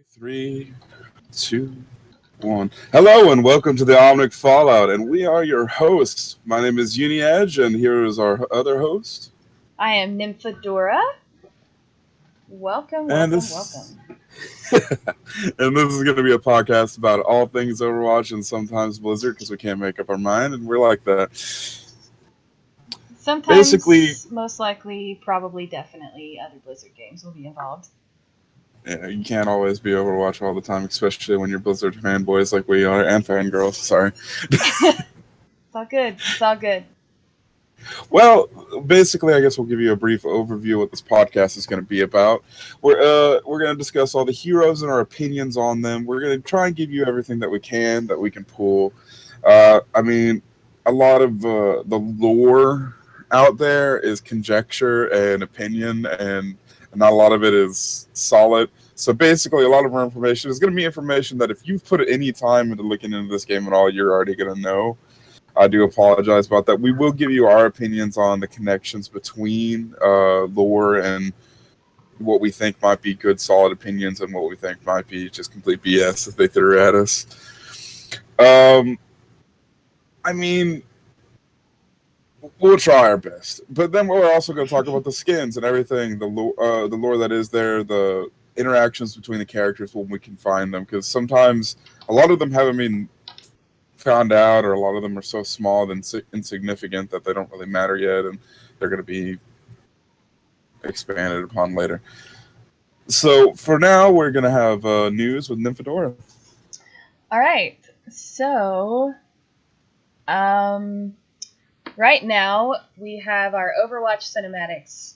Three, two, one. Hello and welcome to the Omnic Fallout, and we are your hosts. My name is UniEdge, and here is our other host. I am Nymphadora. Welcome. And this is going to be a podcast about all things Overwatch and sometimes Blizzard because we can't make up our mind, and we're like that. Sometimes, basically, most likely, probably, definitely, other Blizzard games will be involved. Yeah, you can't always be Overwatch all the time, especially when you're Blizzard fanboys like we are, and fangirls, sorry. It's all good. It's all good. Well, basically, I guess we'll give you a brief overview of what this podcast is going to be about. We're going to discuss all the heroes and our opinions on them. We're going to try and give you everything that we can pull. A lot of the lore out there is conjecture and opinion, and not a lot of it is solid. So basically, a lot of our information is going to be information that if you've put any time into looking into this game at all, you're already going to know. I do apologize about that. We will give you our opinions on the connections between lore and what we think might be good, solid opinions, and what we think might be just complete BS that they threw at us. We'll try our best. But then we're also going to talk about the skins and everything, the lore that is there, the interactions between the characters when we can find them. Because sometimes a lot of them haven't been found out, or a lot of them are so small and insignificant that they don't really matter yet, and they're going to be expanded upon later. So for now, we're going to have news with Nymphadora. All right. So, right now we have our Overwatch cinematics.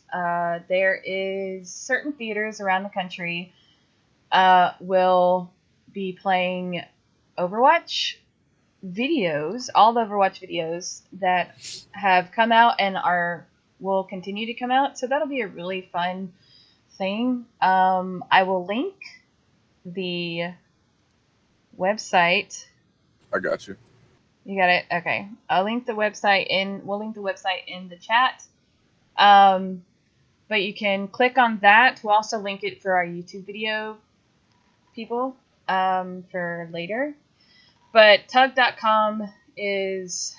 There is certain theaters around the country will be playing Overwatch videos, all the Overwatch videos that have come out and will continue to come out. So that'll be a really fun thing. I will link the website. I got you. You got it? Okay. We'll link the website in the chat. But you can click on that. We'll also link it for our YouTube video people for later. But tug.com is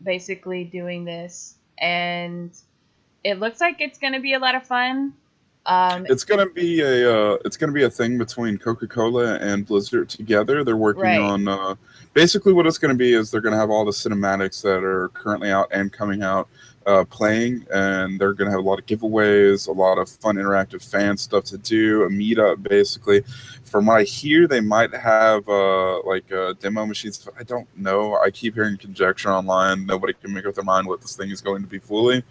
basically doing this, and it looks like it's going to be a lot of fun. It's gonna be a thing between Coca-Cola and Blizzard together. They're working on basically what it's gonna be is they're gonna have all the cinematics that are currently out and coming out playing, and they're gonna have a lot of giveaways, a lot of fun interactive fan stuff to do, a meetup basically. From what I hear, they might have demo machines. I don't know. I keep hearing conjecture online. Nobody can make up their mind what this thing is going to be fully.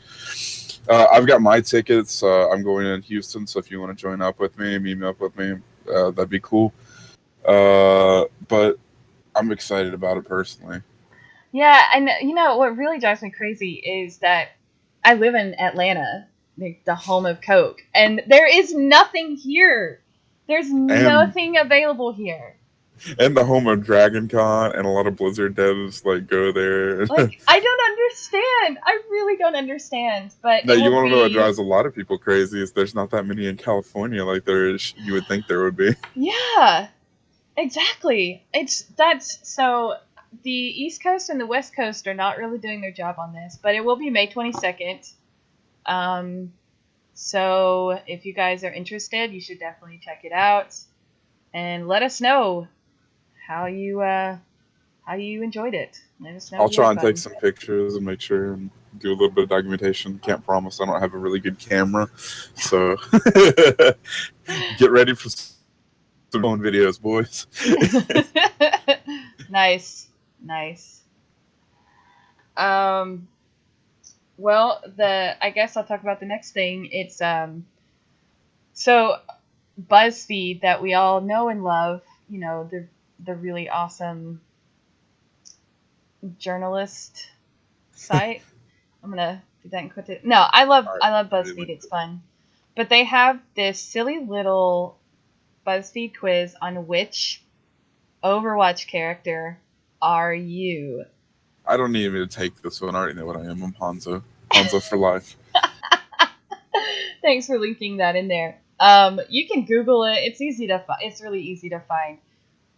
I've got my tickets. I'm going in Houston, so if you want to join up with me, meet up with me, that'd be cool. But I'm excited about it personally. Yeah, and what really drives me crazy is that I live in Atlanta, the home of Coke, and there is nothing here. There's nothing available here. And the home of Dragon Con, and a lot of Blizzard devs go there. I don't understand. I really don't understand. But now, you want to know what drives a lot of people crazy is there's not that many in California like there is. You would think there would be. Yeah, exactly. So the East Coast and the West Coast are not really doing their job on this, but it will be May 22nd. So if you guys are interested, you should definitely check it out and let us know how you enjoyed it. Let us know. I'll try and take some pictures and make sure and do a little bit of documentation. Can't promise I don't have a really good camera, so get ready for some phone videos, boys. Nice. Well, I guess I'll talk about the next thing. It's so BuzzFeed, that we all know and love, the really awesome journalist site. I'm gonna do that in quotation. No, I love BuzzFeed. It's fun, but they have this silly little BuzzFeed quiz on which Overwatch character are you. I don't need me to take this one. I already know what I am. I'm Hanzo. Hanzo for life. Thanks for linking that in there. You can Google it. It's easy to it's really easy to find.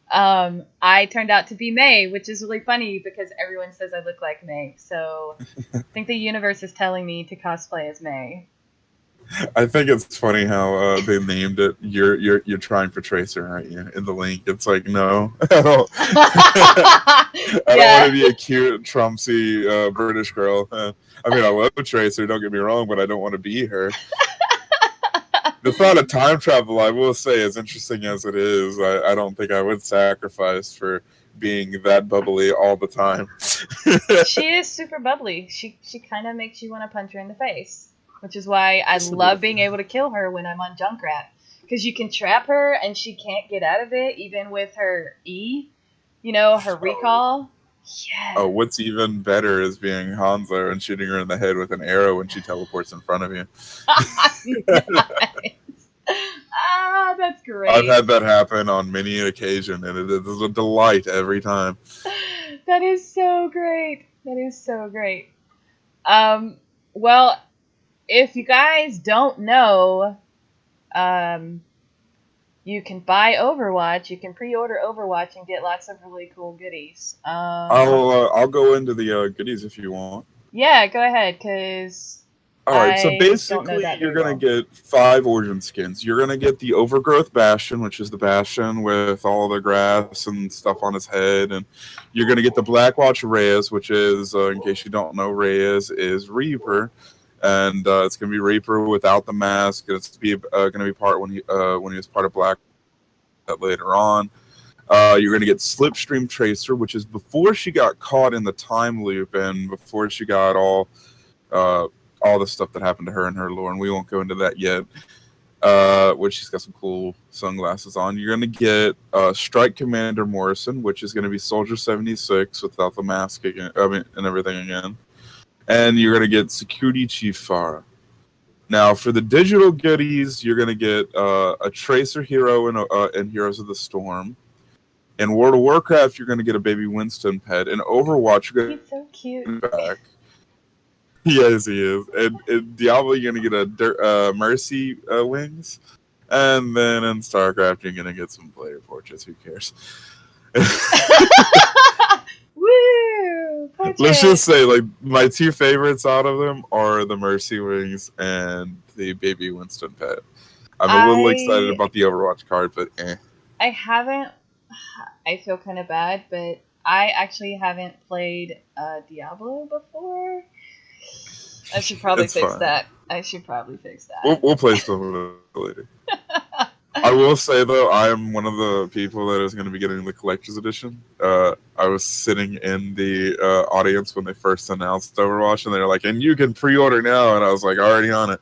I turned out to be May, which is really funny because everyone says I look like May. So I think the universe is telling me to cosplay as May. I think it's funny how they named it. You're trying for Tracer, aren't you? In the link, it's like no, I don't. I don't want to be a cute, Trumpsy British girl. I mean, I love Tracer. Don't get me wrong, but I don't want to be her. The thought of time travel, I will say, as interesting as it is, I don't think I would sacrifice for being that bubbly all the time. She is super bubbly. She kind of makes you want to punch her in the face, which is why I love being able to kill her when I'm on Junkrat, because you can trap her and she can't get out of it, even with her E, her recall. Yeah. Oh, what's even better is being Hanzo and shooting her in the head with an arrow when she teleports in front of you. Nice. Ah, that's great. I've had that happen on many an occasion, and it is a delight every time. That is so great. That is so great. Well, if you guys don't know, you can buy Overwatch. You can pre-order Overwatch and get lots of really cool goodies. I'll go into the goodies if you want. Yeah, go ahead, because Alright, so basically you're going to get 5 Origin skins. You're going to get the Overgrowth Bastion, which is the Bastion with all the grass and stuff on his head. And you're going to get the Blackwatch Reyes, which is, in case you don't know, Reyes is Reaper. And it's going to be Reaper without the mask. It's going to be part when he was part of Black later on. You're going to get Slipstream Tracer, which is before she got caught in the time loop and before she got all the stuff that happened to her and her lore, and we won't go into that yet. Which she's got some cool sunglasses on. You're going to get Strike Commander Morrison, which is going to be Soldier 76 without the mask again, and everything again. And you're going to get Security Chief Farah. Now, for the digital goodies, you're going to get a Tracer hero in Heroes of the Storm. In World of Warcraft, you're going to get a baby Winston pet. In Overwatch, you're going to he's so cute. Back. Yes, he is. And in Diablo, you're going to get a Mercy wings. And then in StarCraft, you're going to get some player portraits. Who cares? Woo! Portrait. Let's just say, like, my 2 favorites out of them are the Mercy wings and the baby Winston pet. I'm a little excited about the Overwatch card, but I haven't. I feel kind of bad, but I actually haven't played Diablo before. I should probably fix that. We'll play some later. I will say, though, I am one of the people that is going to be getting the collector's edition. I was sitting in the audience when they first announced Overwatch, and they were like, and you can pre-order now, and I was like, already on it.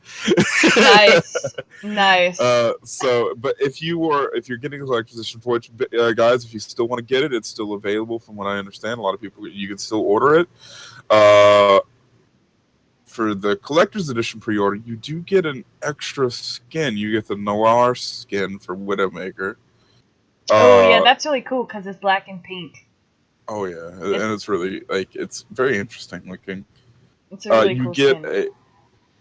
Nice. But if you're getting a collector's edition, for which, guys, if you still want to get it, it's still available from what I understand. A lot of people, you can still order it. For the collector's edition pre-order, you do get an extra skin. You get the Noir skin for Widowmaker. Yeah, that's really cool because it's black and pink. Oh yeah, and it's really it's very interesting looking. It's a really cool skin.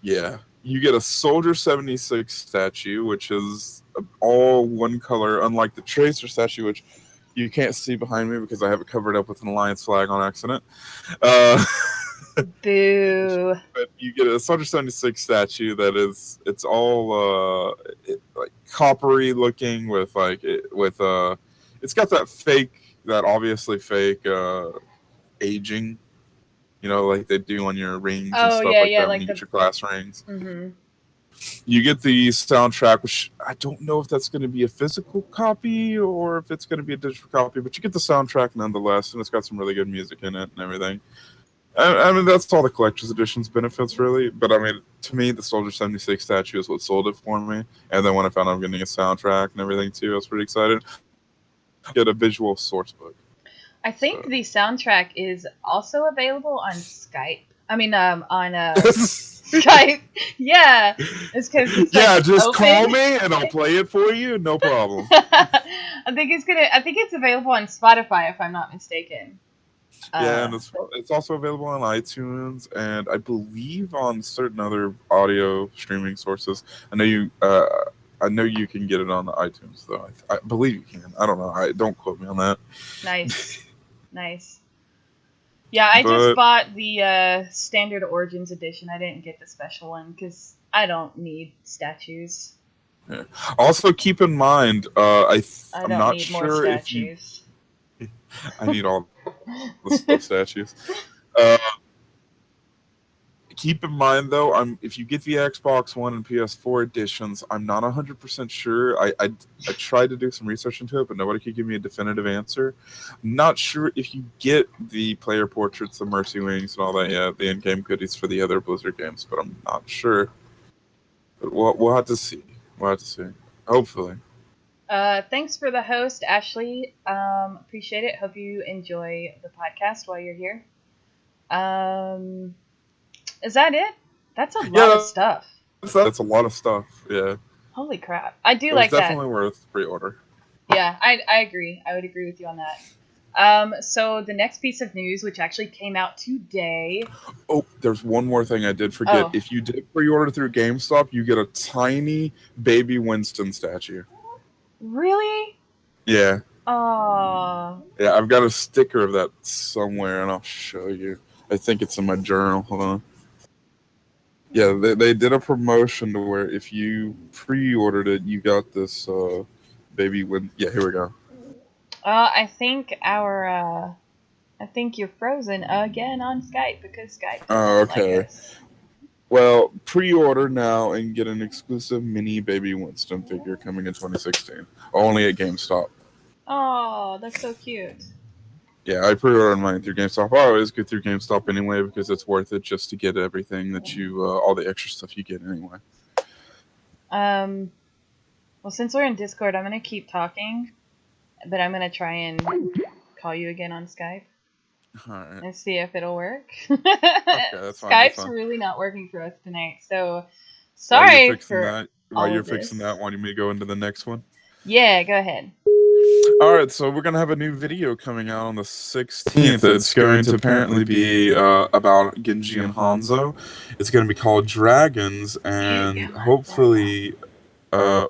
You get a Soldier 76 statue, which is all one color, unlike the Tracer statue, which you can't see behind me because I have it covered up with an Alliance flag on accident. Boo. But you get a Soldier 76 statue it's all like coppery looking with it's got that obviously fake aging, like they do on your rings and stuff like that when you get your class rings. Mm-hmm. You get the soundtrack, which I don't know if that's going to be a physical copy or if it's going to be a digital copy, but you get the soundtrack nonetheless, and it's got some really good music in it and everything. I mean, that's all the collector's edition's benefits, really. But, I mean, to me, the Soldier 76 statue is what sold it for me. And then when I found out I'm getting a soundtrack and everything, too, I was pretty excited. Get a visual source book. I think the soundtrack is also available on Skype. I mean, on Skype. Yeah. It's because just open. Call me and I'll play it for you. No problem. I think it's available on Spotify, if I'm not mistaken. Yeah, and it's also available on iTunes and I believe on certain other audio streaming sources. I know I know you can get it on the iTunes though. I believe you can. I don't know. Don't quote me on that. Nice. Yeah, I just But bought the standard Origins edition. I didn't get the special one because I don't need statues. yeah. Also, keep in mind, I I'm don't not need more sure if you. statues. I need all the statues. Uh, Keep in mind though, if you get the Xbox One and PS4 editions, I'm not 100% sure. I tried to do some research into it, but nobody could give me a definitive answer. I'm not sure if you get the player portraits, the Mercy Wings, and all that. Yeah, the in-game goodies for the other Blizzard games, but I'm not sure. But we'll have to see. We'll have to see. Hopefully. Thanks for the host, Ashley. Appreciate it. Hope you enjoy the podcast while you're here. Is that it? That's a lot of stuff. That's a lot of stuff. Yeah. Holy crap! I do It was like that. definitely worth pre-order. Yeah, I agree. I would agree with you on that. So the next piece of news, which actually came out today. Oh, there's one more thing I did forget. Oh. If you did pre-order through GameStop, you get a tiny baby Winston statue. Really? Yeah. Oh. Yeah, I've got a sticker of that somewhere, and I'll show you. I think it's in my journal. Hold on. Yeah, they did a promotion to where if you pre-ordered it, you got this baby Win. Yeah, here we go. I think I think you're frozen again on Skype because Skype doesn't Okay. like us. Well, pre-order now and get an exclusive mini baby Winston figure coming in 2016. Only at GameStop. Oh, that's so cute. Yeah, I pre-ordered mine through GameStop. I always go through GameStop anyway because it's worth it just to get everything that you, all the extra stuff you get anyway. Well, since we're in Discord, I'm gonna keep talking, but I'm gonna try and call you again on Skype. Alright. And see if it'll work. Okay, that's fine. Skype's really not working for us tonight, so sorry While you're fixing that, want me to go into the next one? Yeah, go ahead. Alright, so we're going to have a new video coming out on the 16th. It's going to apparently be about Genji and Hanzo. It's going to be called Dragons, and hopefully... it's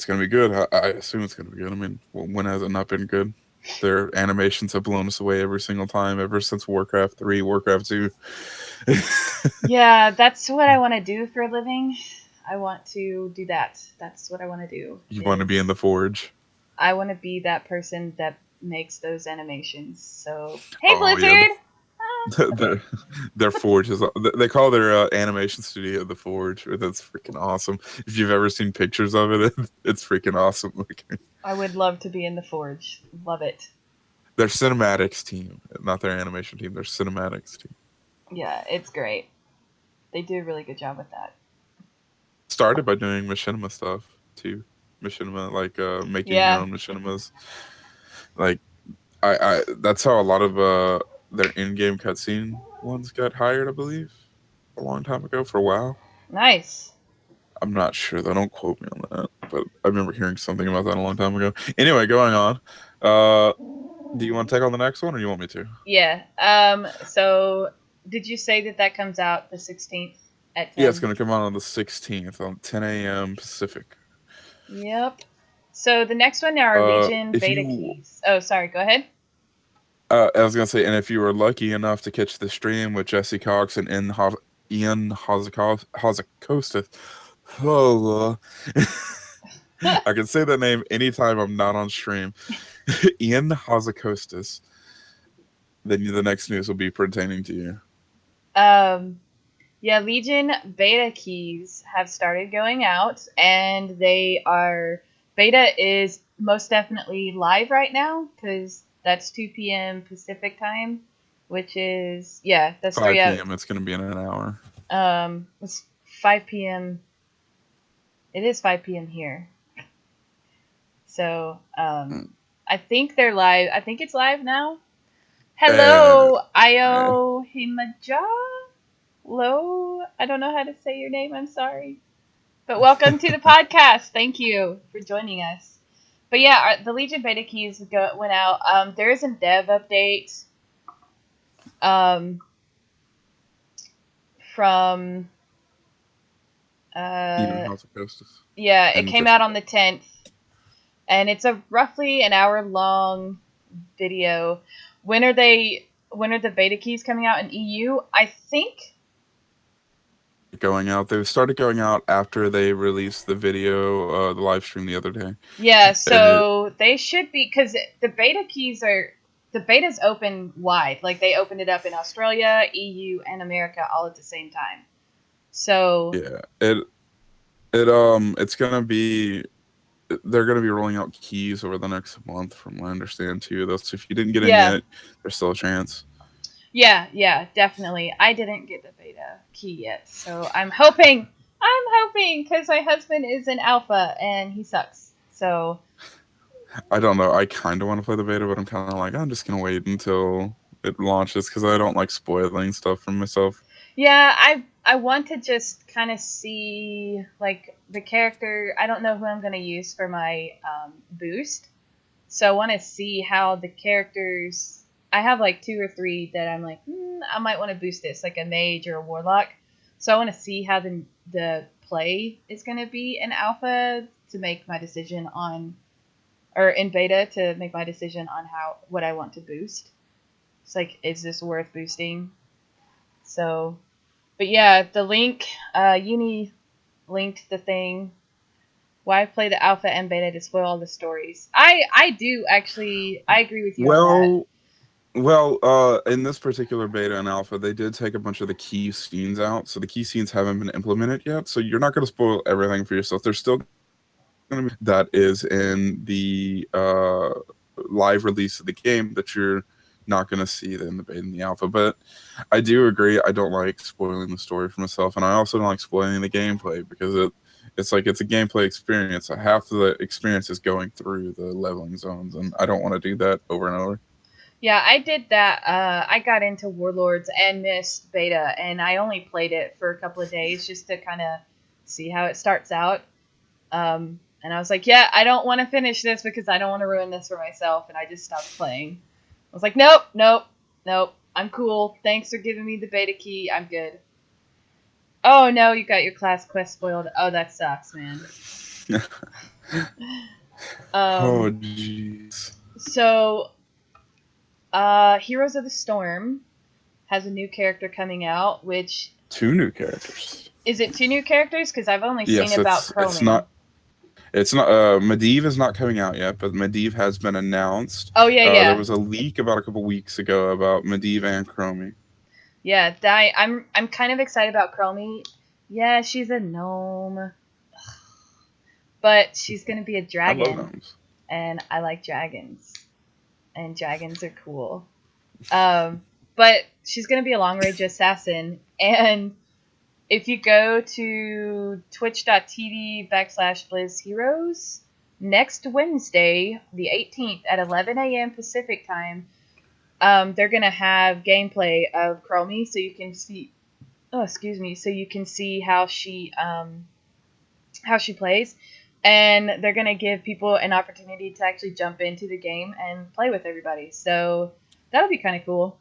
gonna be good. I assume it's gonna be good. I mean, when has it not been good? Their animations have blown us away every single time, ever since Warcraft 3, Warcraft 2. Yeah, that's what I want to do for a living. I want to do that. That's what I want to do. You want to be in the Forge? I want to be that person that makes those animations. So, hey, Blizzard! Yeah, their Forge is... They call their animation studio the Forge. That's freaking awesome. If you've ever seen pictures of it, it's freaking awesome looking. I would love to be in the Forge. Love it. Their cinematics team, not their animation team, their cinematics team. Yeah, it's great. They do a really good job with that. Started by doing machinima stuff too. Machinima, like making your own machinimas. Like, I that's how a lot of their in-game cutscene ones got hired, I believe, a long time ago for WoW. Nice. I'm not sure though. Don't quote me on that, but I remember hearing something about that a long time ago. Anyway, going on. Do you want to take on the next one, or you want me to? Yeah. So, did you say that comes out the 16th at 10? Yeah, it's going to come out on the 16th on 10 a.m. Pacific. Yep. So the next one are Legion beta keys. Oh, sorry. Go ahead. I was going to say, and if you were lucky enough to catch the stream with Jesse Cox and Ian Hazakostas, I can say that name anytime I'm not on stream. Ian Hazakostas. Then the next news will be pertaining to you. Yeah, Legion beta keys have started going out, and beta is most definitely live right now, because that's 2 p.m. Pacific time, which is, that's 5 p.m. It's going to be in an hour. It's 5 p.m. It is 5 p.m. here. So, I think they're live. I think it's live now. Hello, Io Himaja? Hello? I don't know how to say your name. I'm sorry. But welcome to the podcast. Thank you for joining us. But yeah, the Legion beta keys went out. There is a dev update from Even House of Hostess. yeah, it And came out on the 10th, and it's a roughly an hour long video. When are the beta keys coming out in EU? I think going out. They started going out after they released the video, the live stream the other day. yeah, so they should be, because the beta's open wide. Like, they opened it up in Australia, EU, and America all at the same time. So yeah, it's gonna be. They're gonna be rolling out keys over the next month, from what I understand too. Those, if you didn't get in yet, there's still a chance. Yeah, definitely. I didn't get the beta key yet, so I'm hoping, because my husband is an alpha and he sucks. So I don't know. I kind of want to play the beta, but I'm kind of like, I'm just gonna wait until it launches because I don't like spoiling stuff from myself. yeah, I want to just kind of see, like, the character. I don't know who I'm gonna use for my boost, so I want to see how the characters. I have like 2 or 3 that I'm like, I might want to boost this, like a mage or a warlock. So I want to see how the play is going to be in alpha to make my decision on, or in beta to make my decision on what I want to boost. It's like, is this worth boosting? So, but yeah, the link, Uni linked the thing. Why play the alpha and beta to spoil all the stories? I do actually, I agree with you on that. Well, in this particular beta and alpha, they did take a bunch of the key scenes out, so the key scenes haven't been implemented yet. So you're not going to spoil everything for yourself. There's still going to be that is in the live release of the game that you're not going to see in the beta and the alpha. But I do agree. I don't like spoiling the story for myself, and I also don't like spoiling the gameplay because it's like it's a gameplay experience. Half of the experience is going through the leveling zones, and I don't want to do that over and over. Yeah, I did that. I got into Warlords and missed beta, and I only played it for a couple of days just to kind of see how it starts out. And I was like, yeah, I don't want to finish this because I don't want to ruin this for myself, and I just stopped playing. I was like, nope, I'm cool. Thanks for giving me the beta key. I'm good. Oh, no, you got your class quest spoiled. Oh, that sucks, man. Oh, jeez. So, Heroes of the Storm has a new character coming out, which... 2 new characters. Is it 2 new characters? Because I've only seen about Crowley. It's not, Medivh is not coming out yet, but Medivh has been announced. Oh, yeah. There was a leak about a couple weeks ago about Medivh and Chromie. Yeah, I'm kind of excited about Chromie. Yeah, she's a gnome. But she's going to be a dragon. I love gnomes. And I like dragons. And dragons are cool. But she's going to be a long-range assassin. And if you go to twitch.tv/BlizzHeroes, next Wednesday, the 18th, at 11 a.m. Pacific time, they're going to have gameplay of Chromie, so you can see... Oh, excuse me. So you can see how she plays. And they're going to give people an opportunity to actually jump into the game and play with everybody. So that'll be kind of cool.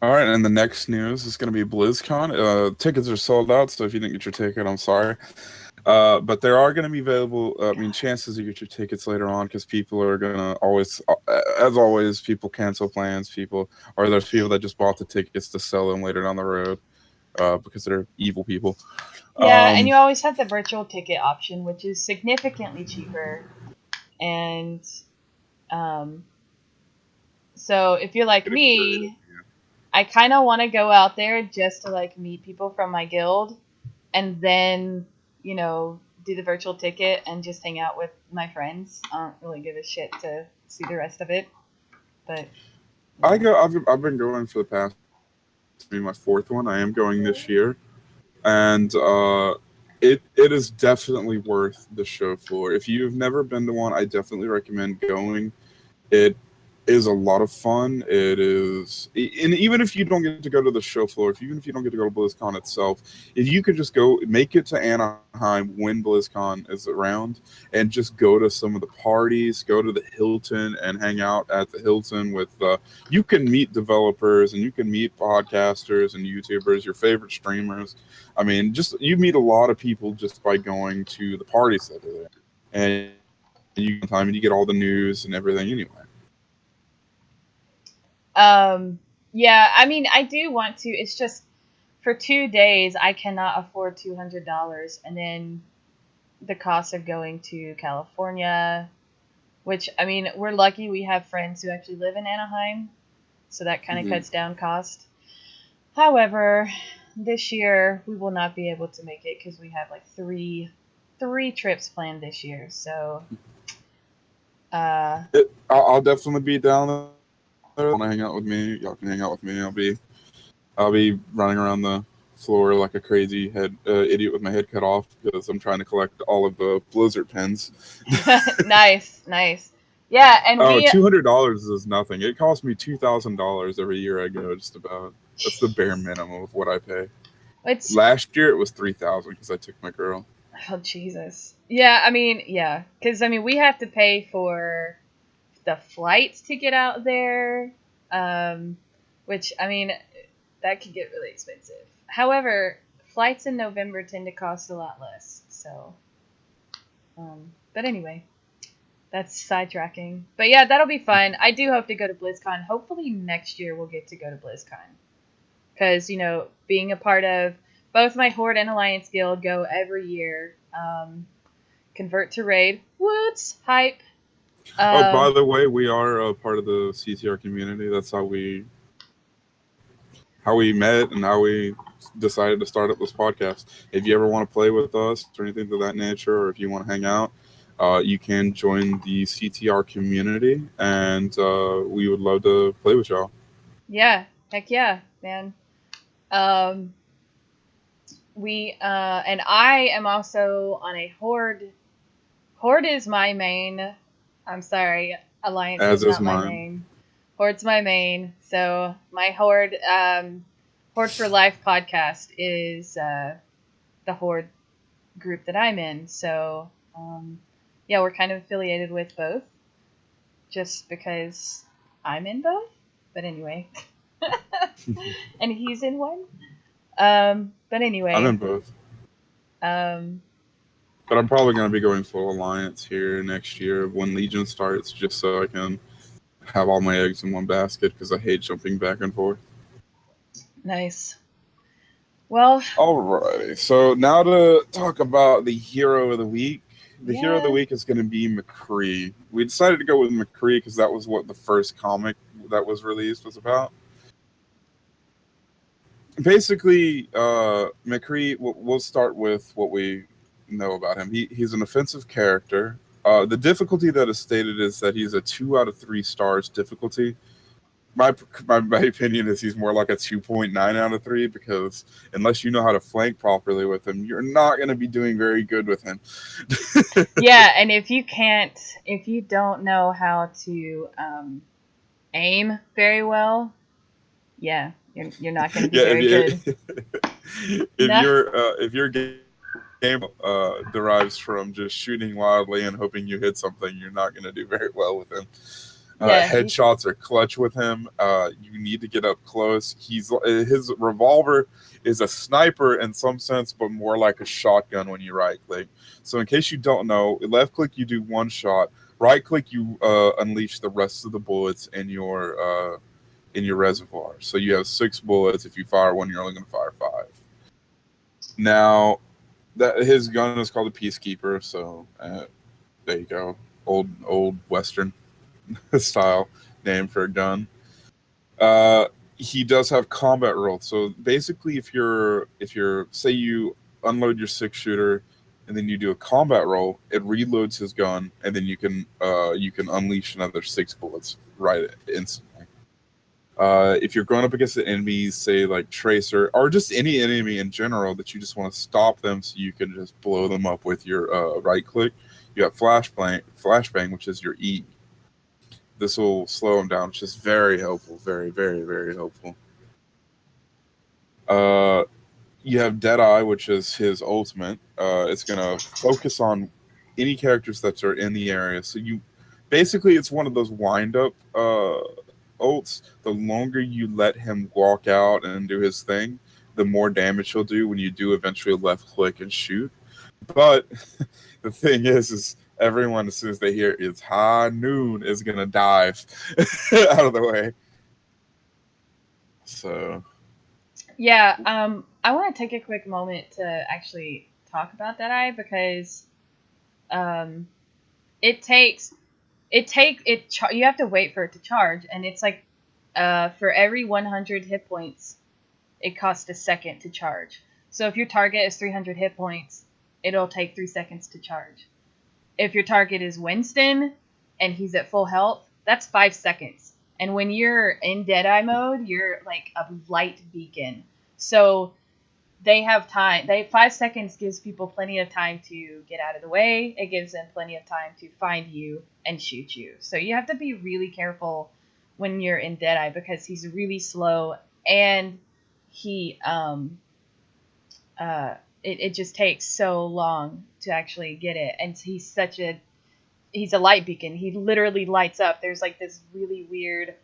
All right, and the next news is going to be BlizzCon. Tickets are sold out, so if you didn't get your ticket, I'm sorry. But there are going to be available, chances to get your tickets later on because people are going to always, as always, people cancel plans. There's people that just bought the tickets to sell them later down the road because they're evil people. Yeah, and you always have the virtual ticket option, which is significantly cheaper. And so if you're like me, I kind of want to go out there just to like meet people from my guild and then, do the virtual ticket and just hang out with my friends. I don't really give a shit to see the rest of it. But I've been going for the past, my 4th one. I am going this year. And it is definitely worth the show floor. If you've never been to one, I definitely recommend going. It is a lot of fun. It is, and even if you don't get to go to the show floor, even if you don't get to go to BlizzCon itself, if you could just go make it to Anaheim when BlizzCon is around, and just go to some of the parties, go to the Hilton and hang out at the Hilton with, you can meet developers and you can meet podcasters and YouTubers, your favorite streamers. I mean, just you meet a lot of people just by going to the parties that are there, and you get time and you get all the news and everything anyway. Yeah, I mean, I do want to. It's just for 2 days, I cannot afford $200, and then the cost of going to California, which, I mean, we're lucky we have friends who actually live in Anaheim, so that kind of cuts down cost. However, this year we will not be able to make it because we have like three trips planned this year. So, I'll definitely be down there. Want to hang out with me? Y'all can hang out with me. I'll be running around the floor like a crazy idiot with my head cut off because I'm trying to collect all of the Blizzard pens. Nice. Yeah, and $200 is nothing. It costs me $2,000 every year I go. Just about. That's the bare minimum of what I pay. Last year it was $3,000 because I took my girl. Oh Jesus! Yeah, I mean, because we have to pay for the flights to get out there, which, I mean, that could get really expensive. However, flights in November tend to cost a lot less. So, but anyway, that's sidetracking. But yeah, that'll be fun. I do hope to go to BlizzCon. Hopefully next year we'll get to go to BlizzCon. Because, being a part of both my Horde and Alliance Guild go every year. Convert to Raid. Whoops! Hype. By the way, we are a part of the CTR community. That's how we met and how we decided to start up this podcast. If you ever want to play with us or anything of that nature, or if you want to hang out, you can join the CTR community, and we would love to play with y'all. Yeah, heck yeah, man. We and I am also on a Horde. Horde is my main. I'm sorry, Alliance is not my main. Horde's my main. So my Horde, Horde for Life podcast is the Horde group that I'm in. So yeah, we're kind of affiliated with both, just because I'm in both. But anyway, and he's in one. But anyway, I'm in both. But I'm probably going to be going full Alliance here next year when Legion starts, just so I can have all my eggs in one basket, because I hate jumping back and forth. Nice. Well. Alrighty. So now to talk about the hero of the week. The hero of the week is going to be McCree. We decided to go with McCree because that was what the first comic that was released was about. Basically, McCree, we'll start with what we know about him. He's an offensive character. The difficulty that is stated is that he's a 2 out of 3 stars difficulty. My opinion is he's more like a 2.9 out of 3, because unless you know how to flank properly with him, you're not going to be doing very good with him. Yeah, and if you don't know how to aim very well, yeah, you're not going to be very good. If your game derives from just shooting wildly and hoping you hit something, you're not going to do very well with him. Headshots are clutch with him. You need to get up close. His revolver is a sniper in some sense, but more like a shotgun when you right click. So in case you don't know, left click you do 1 shot, right click you unleash the rest of the bullets in your reservoir. So you have 6 bullets. If you fire 1, you're only going to fire 5. Now, his gun is called a Peacekeeper. So there you go, old Western style name for a gun. He does have combat rolls. So basically, if you're say you unload your 6-shooter and then you do a combat roll, it reloads his gun, and then you can unleash another 6 bullets right instantly. If you're going up against the enemies, say like Tracer, or just any enemy in general that you just want to stop them so you can just blow them up with your right click, you have Flashbang, which is your E. this will slow him down. It's just very helpful. Very, very, very helpful. You have Deadeye, which is his ultimate. It's going to focus on any characters that are in the area. So basically, it's one of those wind-up ults. The longer you let him walk out and do his thing, the more damage he'll do when you do eventually left-click and shoot. But the thing is everyone, as soon as they hear it's high noon, is going to dive out of the way. So... Yeah, I want to take a quick moment to actually talk about Deadeye because you have to wait for it to charge, and it's like for every 100 hit points, it costs a second to charge. So if your target is 300 hit points, it'll take 3 seconds to charge. If your target is Winston and he's at full health, that's 5 seconds. And when you're in Deadeye mode, you're like a light beacon. So they have time. 5 seconds gives people plenty of time to get out of the way. It gives them plenty of time to find you and shoot you. So you have to be really careful when you're in Deadeye because he's really slow and he it just takes so long to actually get it. And he's a light beacon. He literally lights up. There's like this really weird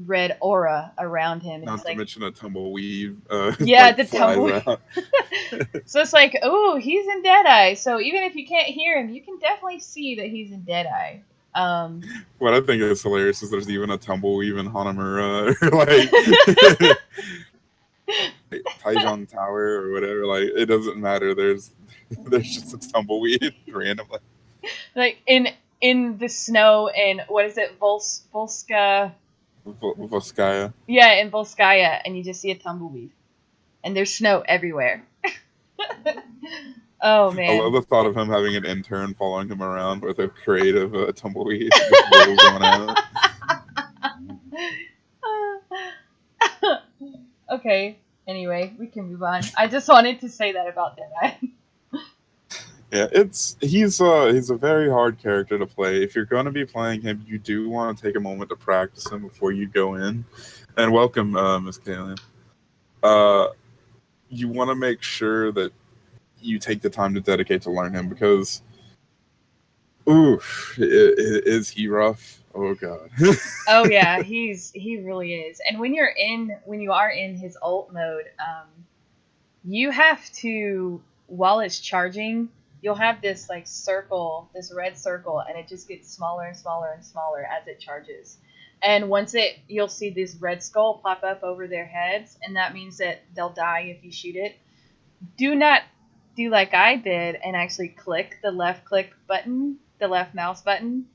red aura around him. Not to mention a tumbleweed. Yeah, the tumbleweed. So it's like, oh, he's in Deadeye. So even if you can't hear him, you can definitely see that he's in Deadeye. What I think is hilarious is there's even a tumbleweed in Hanamura, like Taijon Tower or whatever. Like it doesn't matter. There's just a tumbleweed randomly. Like in the snow in what is it, Volskaya? Yeah, in Volskaya, and you just see a tumbleweed, and there's snow everywhere. Oh man! I love the thought of him having an intern following him around with a creative tumbleweed. Just rolls on out. Okay. Anyway, we can move on. I just wanted to say that about Deadeye. Yeah, he's a very hard character to play. If you're going to be playing him, you do want to take a moment to practice him before you go in. And welcome, Miss Kaylin. You want to make sure that you take the time to dedicate to learn him because, is he rough? Oh god. Oh yeah, he really is. And when you are in his ult mode, you have to, while it's charging, you'll have this like circle, this red circle, and it just gets smaller and smaller and smaller as it charges. And you'll see this red skull pop up over their heads, and that means that they'll die if you shoot it. Do not do like I did and actually click the left mouse button,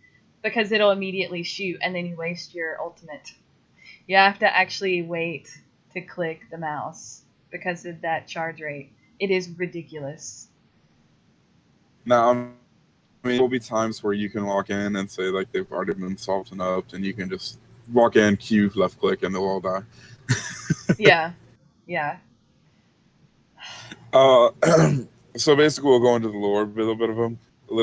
because it'll immediately shoot, and then you waste your ultimate. You have to actually wait to click the mouse because of that charge rate. It is ridiculous. Now, I mean, there will be times where you can walk in and say like they've already been softened up, and you can just walk in, Q, left click, and they'll all die. Yeah. So basically, we'll go into the lore a little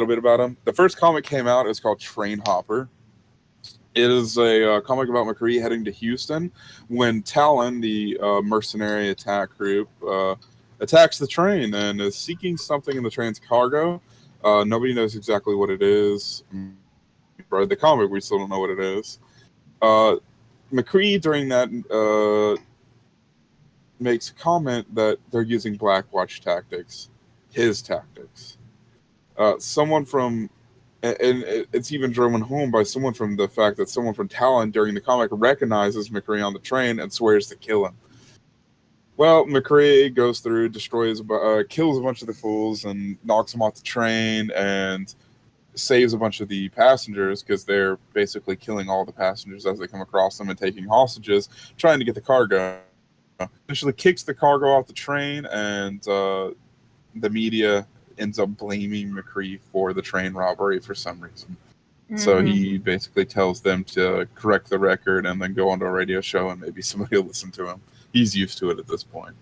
bit about him. The first comic came out. It's called Train Hopper. It is a comic about McCree heading to Houston when Talon, the mercenary attack group, attacks the train and is seeking something in the train's cargo. Nobody knows exactly what it is. Read the comic, we still don't know what it is. McCree, during that, makes a comment that they're using Blackwatch tactics, his tactics. Someone from, and it's even driven home by someone from the fact that someone from Talon during the comic recognizes McCree on the train and swears to kill him. Well, McCree goes through, kills a bunch of the fools and knocks them off the train and saves a bunch of the passengers because they're basically killing all the passengers as they come across them and taking hostages, trying to get the cargo. Eventually kicks the cargo off the train, and the media ends up blaming McCree for the train robbery for some reason. Mm-hmm. So he basically tells them to correct the record and then go onto a radio show and maybe somebody will listen to him. He's used to it at this point.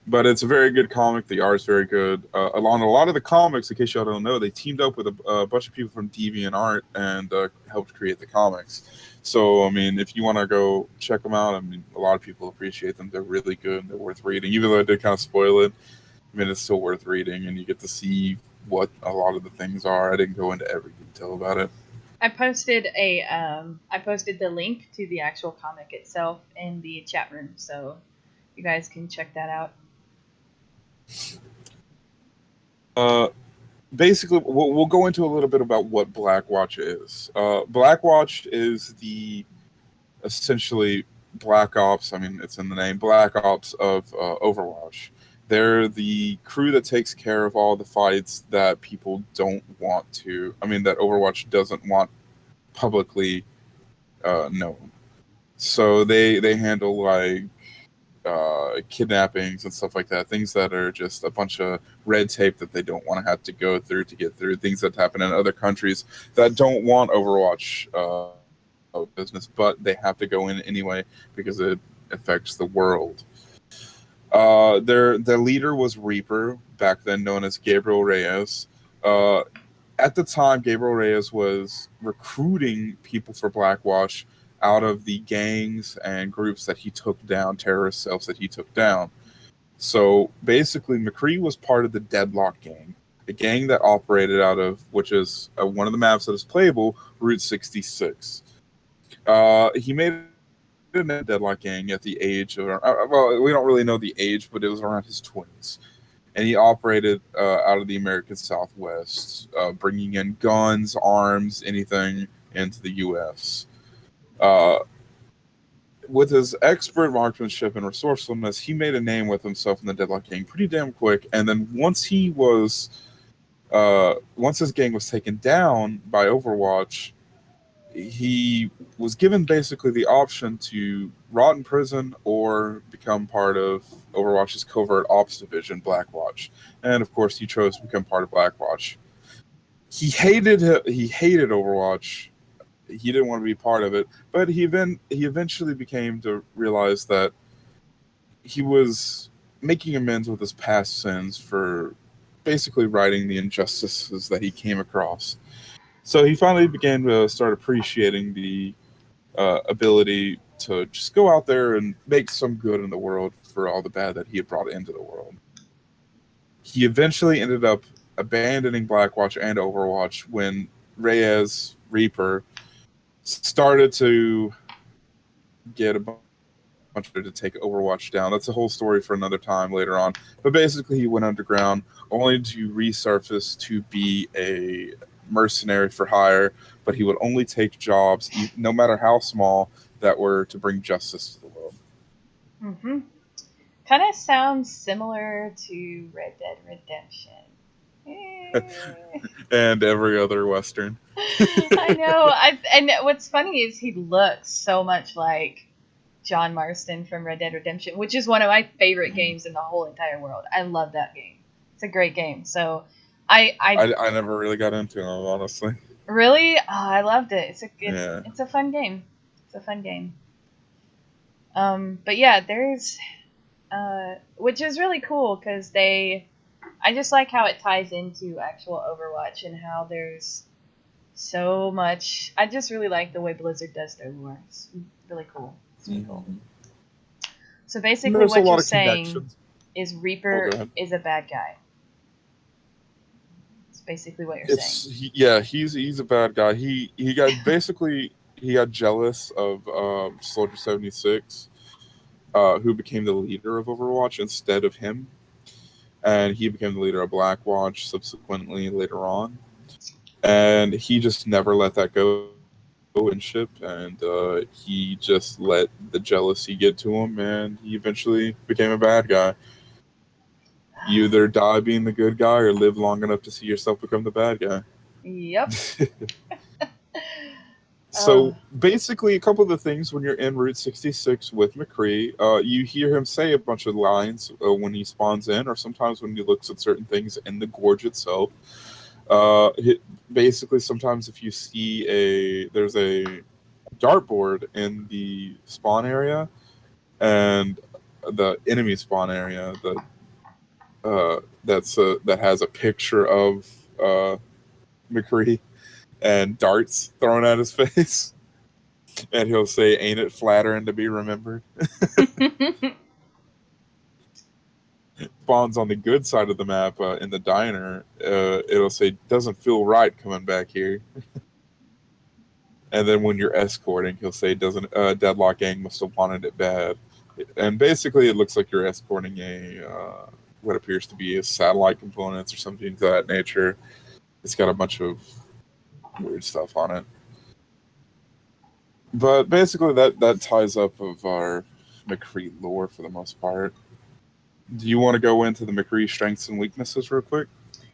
But it's a very good comic. The art's very good. Along a lot of the comics, in case y'all don't know, they teamed up with a bunch of people from DeviantArt and helped create the comics. So, I mean, if you want to go check them out, I mean, a lot of people appreciate them. They're really good and they're worth reading. Even though I did kind of spoil it, I mean, it's still worth reading and you get to see what a lot of the things are. I didn't go into every detail about it. I posted the link to the actual comic itself in the chat room, so you guys can check that out. Basically, we'll go into a little bit about what Blackwatch is. Blackwatch is the essentially Black Ops. I mean, it's in the name, Black Ops of Overwatch. They're the crew that takes care of all the fights that people don't want to. I mean, that Overwatch doesn't want publicly known. So they handle like kidnappings and stuff like that. Things that are just a bunch of red tape that they don't want to have to go through to get through. Things that happen in other countries that don't want Overwatch business, but they have to go in anyway because it affects the world. Their leader was Reaper, back then known as Gabriel Reyes. At the time, Gabriel Reyes was recruiting people for Blackwatch out of the gangs and groups that he took down, terrorist cells that he took down. So basically, McCree was part of the Deadlock gang, a gang that operated out of, which is one of the maps that is playable, Route 66. He made a Deadlock gang at the age of, well, we don't really know the age, but it was around his 20s. And he operated out of the American Southwest, bringing in guns, arms, anything into the U.S. With his expert marksmanship and resourcefulness, he made a name with himself in the Deadlock gang pretty damn quick. And then once his gang was taken down by Overwatch, he was given basically the option to rot in prison or become part of Overwatch's covert ops division, Blackwatch. And of course, he chose to become part of Blackwatch. He hated Overwatch. He didn't want to be part of it, but he eventually became to realize that he was making amends with his past sins for basically righting the injustices that he came across. So he finally began to start appreciating the ability to just go out there and make some good in the world for all the bad that he had brought into the world. He eventually ended up abandoning Blackwatch and Overwatch when Reyes Reaper started to get a bunch to take Overwatch down. That's a whole story for another time later on. But basically, he went underground only to resurface to be a mercenary for hire, but he would only take jobs, no matter how small, that were to bring justice to the world. Mm-hmm. Kind of sounds similar to Red Dead Redemption. And every other Western. I know. And what's funny is he looks so much like John Marston from Red Dead Redemption, which is one of my favorite games in the whole entire world. I love that game. It's a great game. So I never really got into it, honestly. Really? Oh, I loved it. It's a fun game. It's a fun game. But yeah, there's which is really cool because I just like how it ties into actual Overwatch and how there's so much. I just really like the way Blizzard does their lore. It's really cool. It's really cool. So basically, what you're saying is Reaper is a bad guy. That's basically what you're saying. He's a bad guy. He got jealous of Soldier 76, who became the leader of Overwatch instead of him. And he became the leader of Blackwatch subsequently later on. And he just never let that go in ship, and he just let the jealousy get to him, and he eventually became a bad guy. You either die being the good guy or live long enough to see yourself become the bad guy. Yep. So basically, a couple of the things when you're in Route 66 with McCree, you hear him say a bunch of lines when he spawns in, or sometimes when he looks at certain things in the gorge itself. Basically, sometimes if you see there's a dartboard in the spawn area, and the enemy spawn area, that has a picture of McCree and darts thrown at his face, and he'll say, "Ain't it flattering to be remembered?" Spawns on the good side of the map in the diner. It'll say, "Doesn't feel right coming back here." And then when you're escorting, he'll say, "Doesn't Deadlock Gang must have wanted it bad." And basically, it looks like you're escorting what appears to be a satellite components or something to that nature. It's got a bunch of weird stuff on it. But basically, that ties up of our McCree lore for the most part. Do you want to go into the McCree strengths and weaknesses real quick?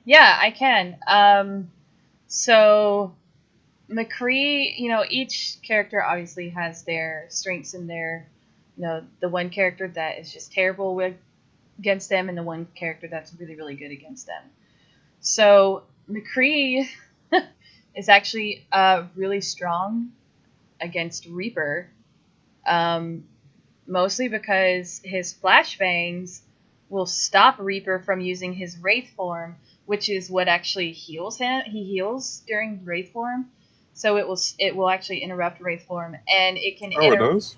Yeah, I can. So McCree, each character obviously has their strengths and their, the one character that is just terrible against them and the one character that's really, really good against them. So McCree is actually really strong against Reaper, mostly because his flashbangs will stop Reaper from using his Wraith form, which is what actually heals him. He heals during Wraith form, so it will actually interrupt Wraith form, and it can. It does.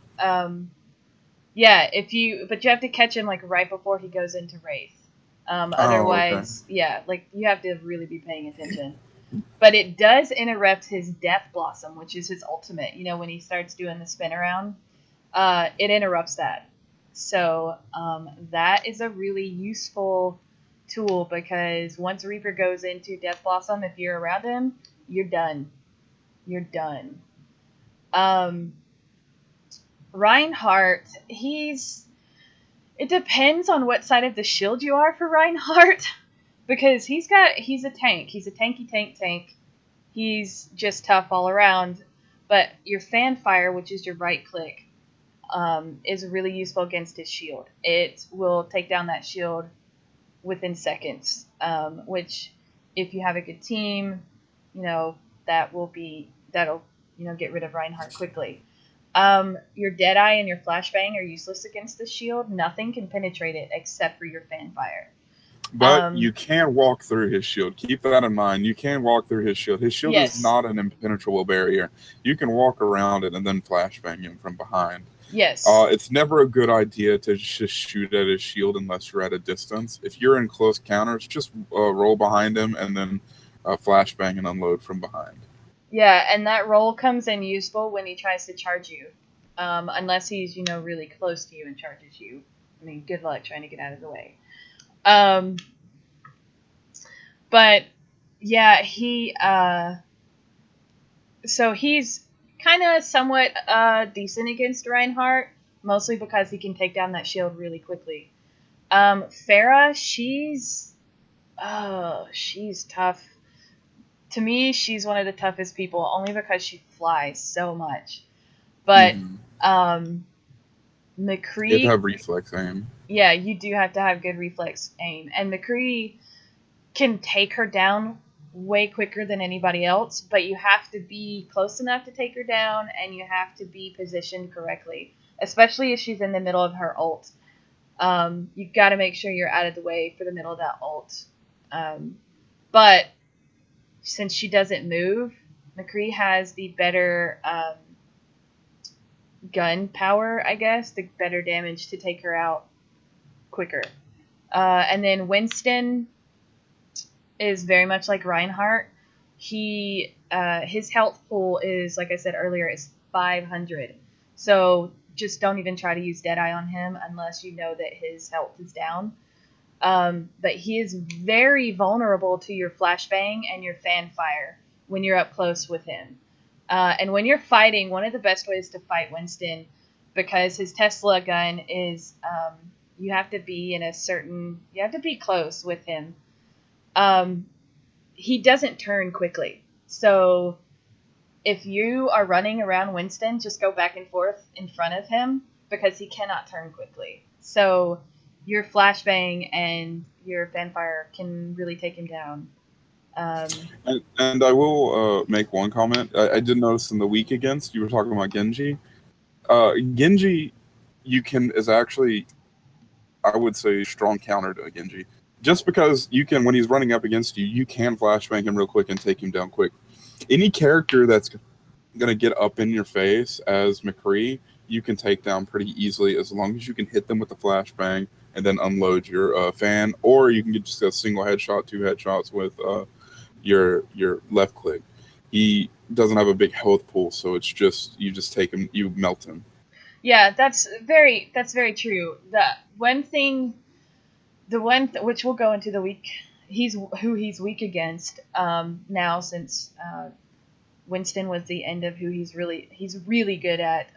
Yeah, but you have to catch him like right before he goes into Wraith. Otherwise, okay. Yeah, like you have to really be paying attention. But it does interrupt his Death Blossom, which is his ultimate. When he starts doing the spin around, it interrupts that. So that is a really useful tool because once Reaper goes into Death Blossom, if you're around him, you're done. You're done. Reinhardt, it depends on what side of the shield you are for Reinhardt. Because he's a tank. He's a tanky tank. He's just tough all around. But your fan fire, which is your right click, is really useful against his shield. It will take down that shield within seconds. Which, if you have a good team, that'll get rid of Reinhardt quickly. Your Deadeye and your Flashbang are useless against the shield. Nothing can penetrate it except for your fan fire. But you can walk through his shield. Keep that in mind. You can walk through his shield. His shield is not an impenetrable barrier. You can walk around it and then flashbang him from behind. Yes. It's never a good idea to just shoot at his shield unless you're at a distance. If you're in close counters, just roll behind him and then flashbang and unload from behind. Yeah, and that roll comes in useful when he tries to charge you. Unless he's, really close to you and charges you. I mean, good luck trying to get out of the way. But yeah, so he's kind of somewhat decent against Reinhardt, mostly because he can take down that shield really quickly. Pharah, she's tough. To me, she's one of the toughest people, only because she flies so much. But McCree... You have to have reflex aim. Yeah, you do have to have good reflex aim. And McCree can take her down way quicker than anybody else, but you have to be close enough to take her down, and you have to be positioned correctly, especially if she's in the middle of her ult. You've got to make sure you're out of the way for the middle of that ult. But since she doesn't move, McCree has the better gun power, I guess, the better damage to take her out quicker. And then Winston is very much like Reinhardt. His health pool is, like I said earlier, is 500. So just don't even try to use Deadeye on him unless you know that his health is down. But he is very vulnerable to your flashbang and your fan fire when you're up close with him. And when you're fighting, one of the best ways to fight Winston, because his Tesla gun is, you have to be close with him. He doesn't turn quickly. So if you are running around Winston, just go back and forth in front of him because he cannot turn quickly. So your flashbang and your fanfire can really take him down. And I will make one comment. I did notice in the week against, you were talking about Genji. Genji is actually, I would say, strong counter to Genji. just because you can, when he's running up against you, you can flashbang him real quick and take him down quick. Any character that's going to get up in your face as McCree, you can take down pretty easily as long as you can hit them with the flashbang and then unload your fan, or you can get just a single headshot, 2 headshots with your left click. He doesn't have a big health pool, so it's just you just take him, you melt him. Yeah, that's very true. Which we'll go into the week who he's weak against now, since Winston was the end of who he's really good at.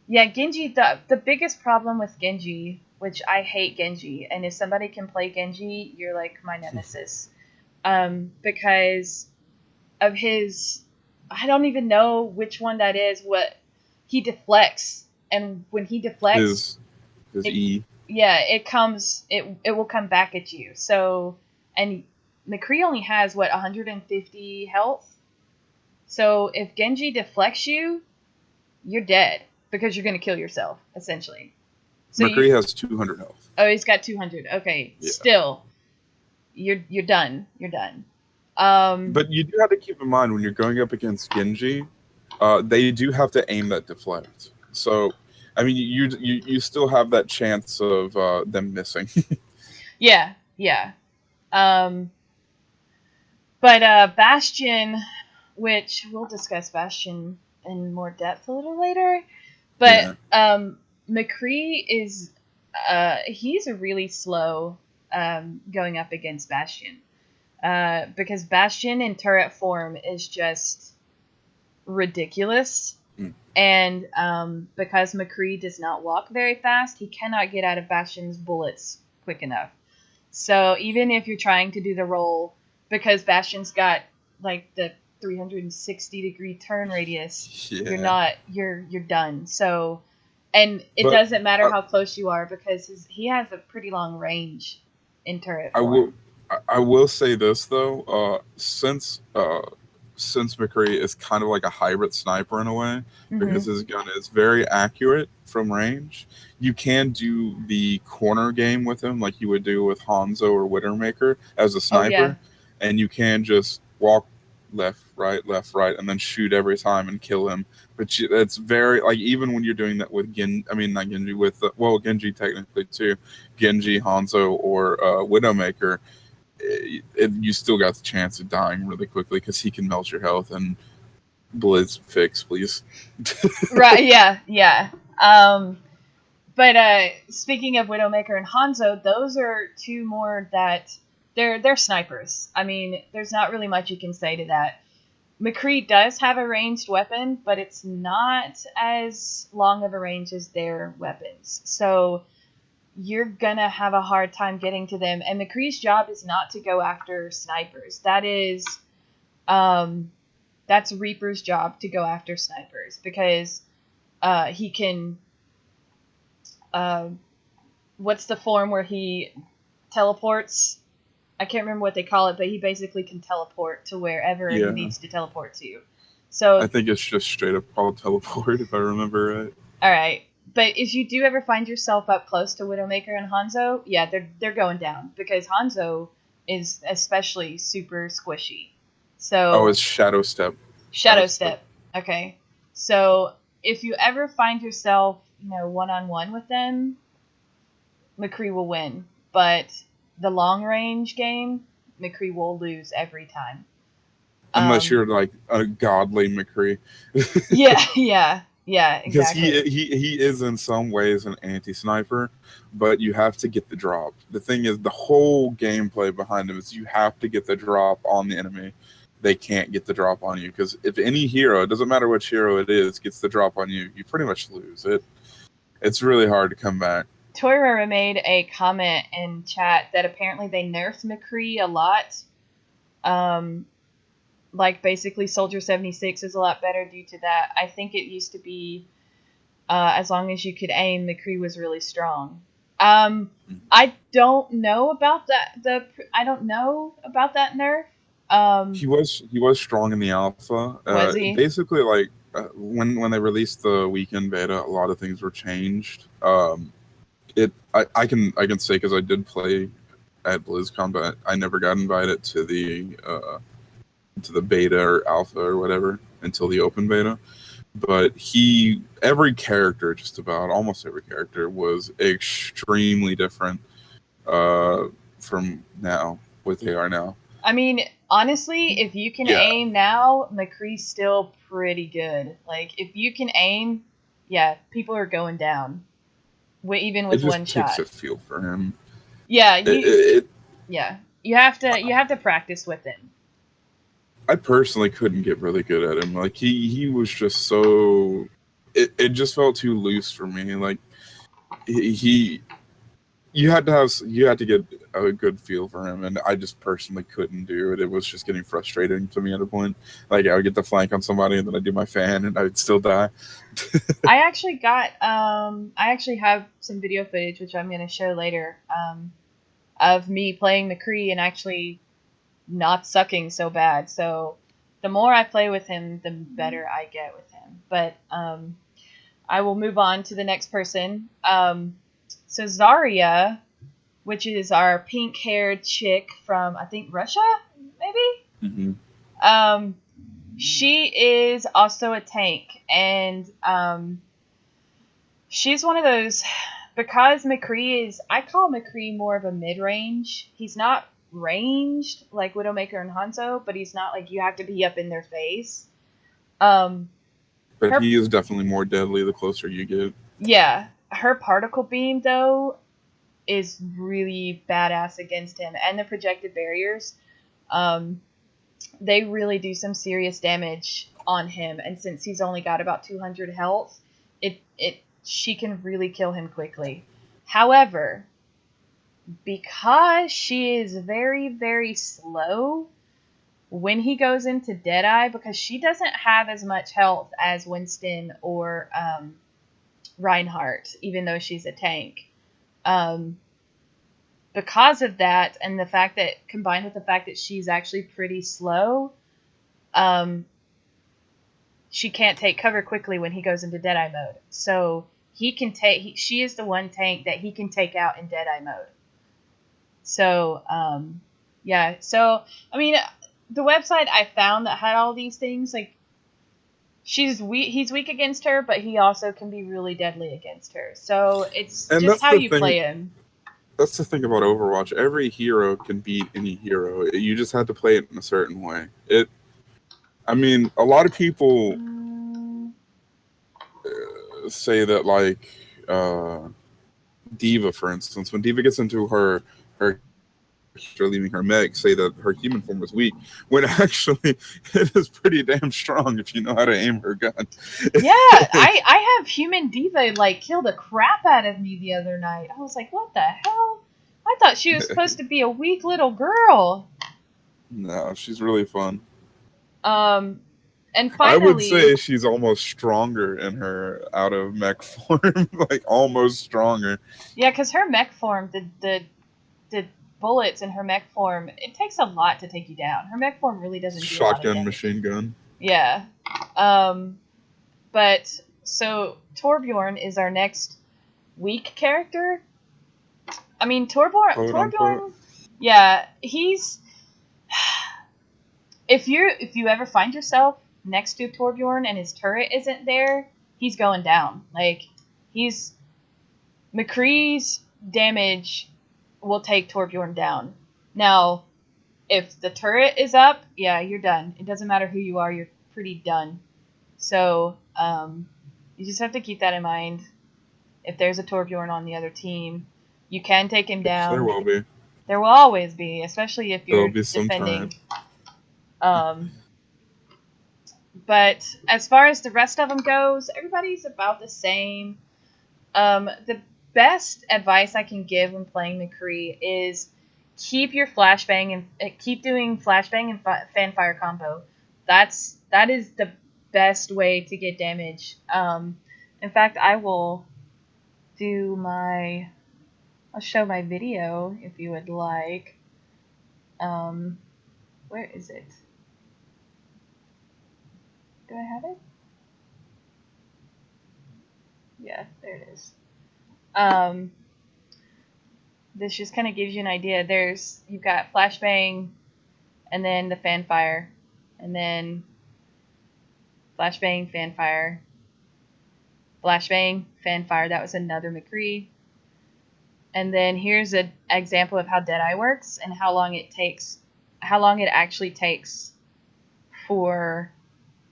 Yeah, Genji. The biggest problem with Genji, which I hate Genji, and if somebody can play Genji, you're like my nemesis, because of his. I don't even know which one that is. What he deflects, and when he deflects, his E. Yeah, it will come back at you. So, and McCree only has 150 health. So if Genji deflects you, you're dead because you're going to kill yourself, essentially. So McCree has 200 health. Oh, he's got 200. Okay, yeah. Still, you're done. You're done. But you do have to keep in mind when you're going up against Genji, they do have to aim that deflect. So, I mean, you still have that chance of them missing. Yeah. But Bastion, which we'll discuss Bastion in more depth a little later. But yeah. McCree is he's really slow going up against Bastion. Because Bastion in turret form is just ridiculous. And because McCree does not walk very fast, he cannot get out of Bastion's bullets quick enough. So even if you're trying to do the roll, because Bastion's got like the 360-degree turn radius, you're done. So, and it doesn't matter how close you are because he has a pretty long range in turret form. I will say this though, since McCree is kind of like a hybrid sniper in a way, because his gun is very accurate from range, you can do the corner game with him like you would do with Hanzo or Widowmaker as a sniper, and you can just walk left, right, and then shoot every time and kill him. But it's very, like, even when you're doing that with Genji technically too, Genji, Hanzo, or Widowmaker, you still got the chance of dying really quickly because he can melt your health. And Blizz, fix, please. Right, yeah. But speaking of Widowmaker and Hanzo, those are two more that they're snipers. I mean, there's not really much you can say to that. McCree does have a ranged weapon, but it's not as long of a range as their weapons. So you're gonna have a hard time getting to them. And McCree's job is not to go after snipers. That is, that's Reaper's job to go after snipers because he can. What's the form where he teleports? I can't remember what they call it, but he basically can teleport to wherever he needs to teleport to. So I think it's just straight up called teleport, if I remember right. All right. But if you do ever find yourself up close to Widowmaker and Hanzo, yeah, they're going down because Hanzo is especially super squishy. So it's Shadow Step. Shadow Step. Okay. So if you ever find yourself, one-on-one with them, McCree will win. But the long range game, McCree will lose every time. Unless you're like a godly McCree. Yeah, exactly. Because he is in some ways an anti-sniper, but you have to get the drop. The thing is, the whole gameplay behind him is you have to get the drop on the enemy. They can't get the drop on you, because if any hero, it doesn't matter which hero it is, gets the drop on you, you pretty much lose it. It's really hard to come back. Toyrara made a comment in chat that apparently they nerfed McCree a lot. Like basically Soldier 76 is a lot better due to that. I think it used to be as long as you could aim, McCree was really strong. I don't know about that. I don't know about that nerf. He was strong in the alpha. Was he? Basically, like when they released the weekend beta, a lot of things were changed. I can say because I did play at BlizzCon, but I never got invited to the beta or alpha or whatever until the open beta. But every character, just about almost every character, was extremely different from now, what they are now. I mean, honestly, if you can aim now, McCree's still pretty good. Like, if you can aim, yeah, people are going down, even with one shot. It just takes a feel for him. Yeah, you have to practice with him. I personally couldn't get really good at him. Like he was just so. It just felt too loose for me. Like you had to get a good feel for him, and I just personally couldn't do it. It was just getting frustrating to me at a point. Like I would get the flank on somebody, and then I'd do my fan, and I'd still die. I actually have some video footage, which I'm gonna show later, of me playing McCree and actually not sucking so bad. So the more I play with him, the better I get with him. But I will move on to the next person. So Zarya, which is our pink-haired chick from, I think, Russia, maybe? Mm-hmm. She is also a tank, and she's one of those, because McCree is, I call McCree more of a mid-range. He's not ranged like Widowmaker and Hanzo, but he's not like you have to be up in their face. But he is definitely more deadly the closer you get. Yeah, her particle beam though is really badass against him, and the projected barriers. They really do some serious damage on him, and since he's only got about 200 health, she can really kill him quickly. However, because she is very, very slow when he goes into Deadeye, because she doesn't have as much health as Winston or Reinhardt, even though she's a tank. Because of that, and the fact that, combined with the fact that she's actually pretty slow, she can't take cover quickly when he goes into Deadeye mode. So she is the one tank that he can take out in Deadeye mode. So, yeah. So, I mean, the website I found that had all these things, like, he's weak against her, but he also can be really deadly against her. So, it's just how you play him. That's the thing about Overwatch. Every hero can beat any hero. You just have to play it in a certain way. I mean, a lot of people say that, like, D.Va, for instance, when D.Va gets into her leaving her mech, say that her human form was weak, when actually it is pretty damn strong if you know how to aim her gun. Yeah, I have human D.Va, like, kill the crap out of me the other night. I was like, what the hell? I thought she was supposed to be a weak little girl. No, she's really fun. And finally, I would say she's almost stronger in her out of mech form, like almost stronger. Yeah, because her mech form, the bullets in her mech form, it takes a lot to take you down. Her mech form really doesn't do a lot of Shotgun damage. machine gun. Yeah. But so Torbjorn is our next weak character. I mean, Torbjorn. Yeah, he's. If you ever find yourself next to Torbjorn and his turret isn't there, he's going down. Like, McCree's damage will take Torbjorn down. Now, if the turret is up, yeah, you're done. It doesn't matter who you are, you're pretty done. So, you just have to keep that in mind. If there's a Torbjorn on the other team, you can take him down. There will be. There will always be, especially if you're defending. But as far as the rest of them goes, everybody's about the same. The best advice I can give when playing McCree is keep your flashbang and keep doing flashbang and fanfire combo. That is the best way to get damage. In fact, I'll show my video if you would like. Where is it? Do I have it? Yeah, there it is. this just kind of gives you an idea. You've got flashbang, and then the fanfire, and then flashbang, fanfire, flashbang, fanfire. That was another McCree. And then here's an example of how Deadeye works and how long it actually takes for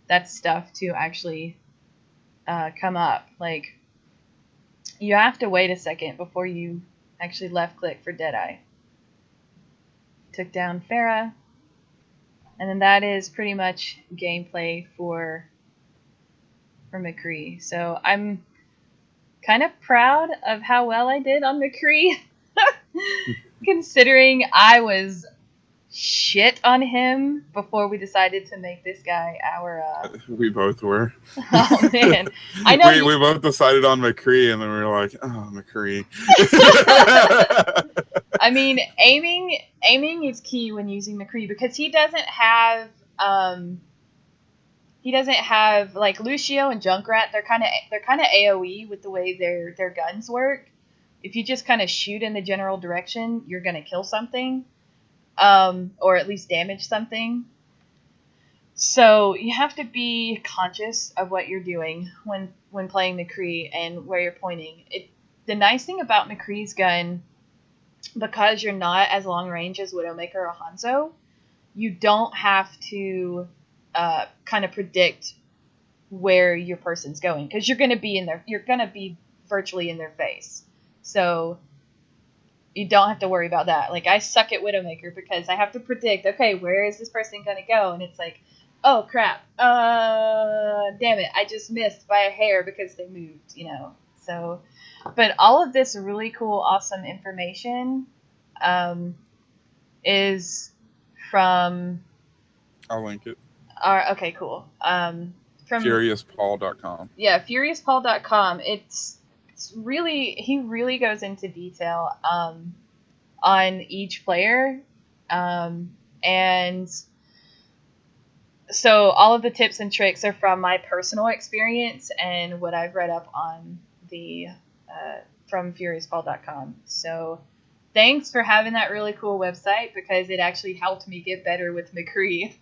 that stuff to actually come up. Like, you have to wait a second before you actually left click for Deadeye. Took down Farah. And then that is pretty much gameplay for McCree. So I'm kind of proud of how well I did on McCree, considering I was shit on him before we decided to make this guy our. We both were. Oh man, I know. We both decided on McCree, and then we were like, "Oh, McCree." I mean, aiming is key when using McCree because he doesn't have like Lucio and Junkrat. They're kind of AOE with the way their guns work. If you just kind of shoot in the general direction, you're gonna kill something, or at least damage something. So you have to be conscious of what you're doing when playing McCree and where you're pointing. The nice thing about McCree's gun, because you're not as long range as Widowmaker or Hanzo, you don't have to kind of predict where your person's going because you're gonna be virtually in their face. So you don't have to worry about that. Like, I suck at Widowmaker because I have to predict, okay, where is this person gonna go? And it's like, oh crap, damn it, I just missed by a hair because they moved, So, but all of this really cool, awesome information is from. I'll link it. Okay, cool. From FuriousPaul.com. Yeah, FuriousPaul.com. He really goes into detail on each player, and so all of the tips and tricks are from my personal experience and what I've read up on the from FuriousPaul.com. So thanks for having that really cool website because it actually helped me get better with McCree.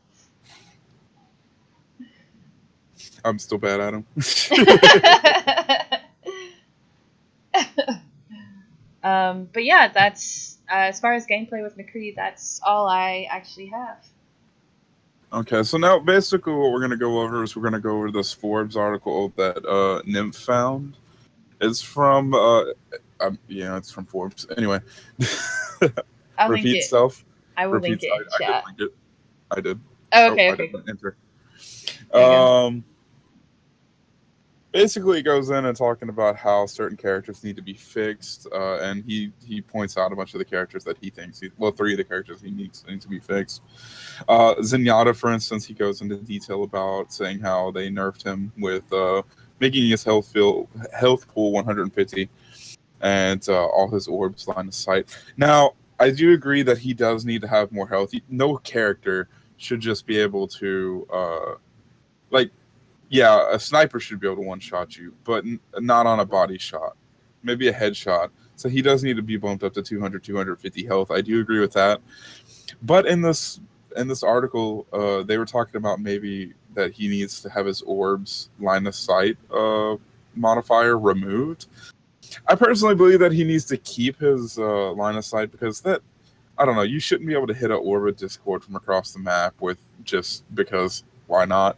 I'm still bad at him. But yeah, that's as far as gameplay with McCree, that's all I actually have. Okay, so now basically what we're going to go over is we're going to go over this Forbes article that Nymph found. It's from, it's from Forbes. Anyway. I'll Repeat link it. self. I will link it. I did link it. I did. Oh, okay, I didn't enter. Basically, it goes in and talking about how certain characters need to be fixed, and he points out a bunch of the characters that he thinks, 3 of the characters he needs to be fixed. Zenyatta, for instance, he goes into detail about saying how they nerfed him with making his health pool 150, and all his orbs line of sight. Now, I do agree that he does need to have more health. No character should just be able to, yeah, a sniper should be able to one-shot you, but not on a body shot. Maybe a headshot. So he does need to be bumped up to 200, 250 health. I do agree with that. But in this article, they were talking about maybe that he needs to have his orbs line of sight modifier removed. I personally believe that he needs to keep his line of sight because I don't know, you shouldn't be able to hit an orbit discord from across the map because why not?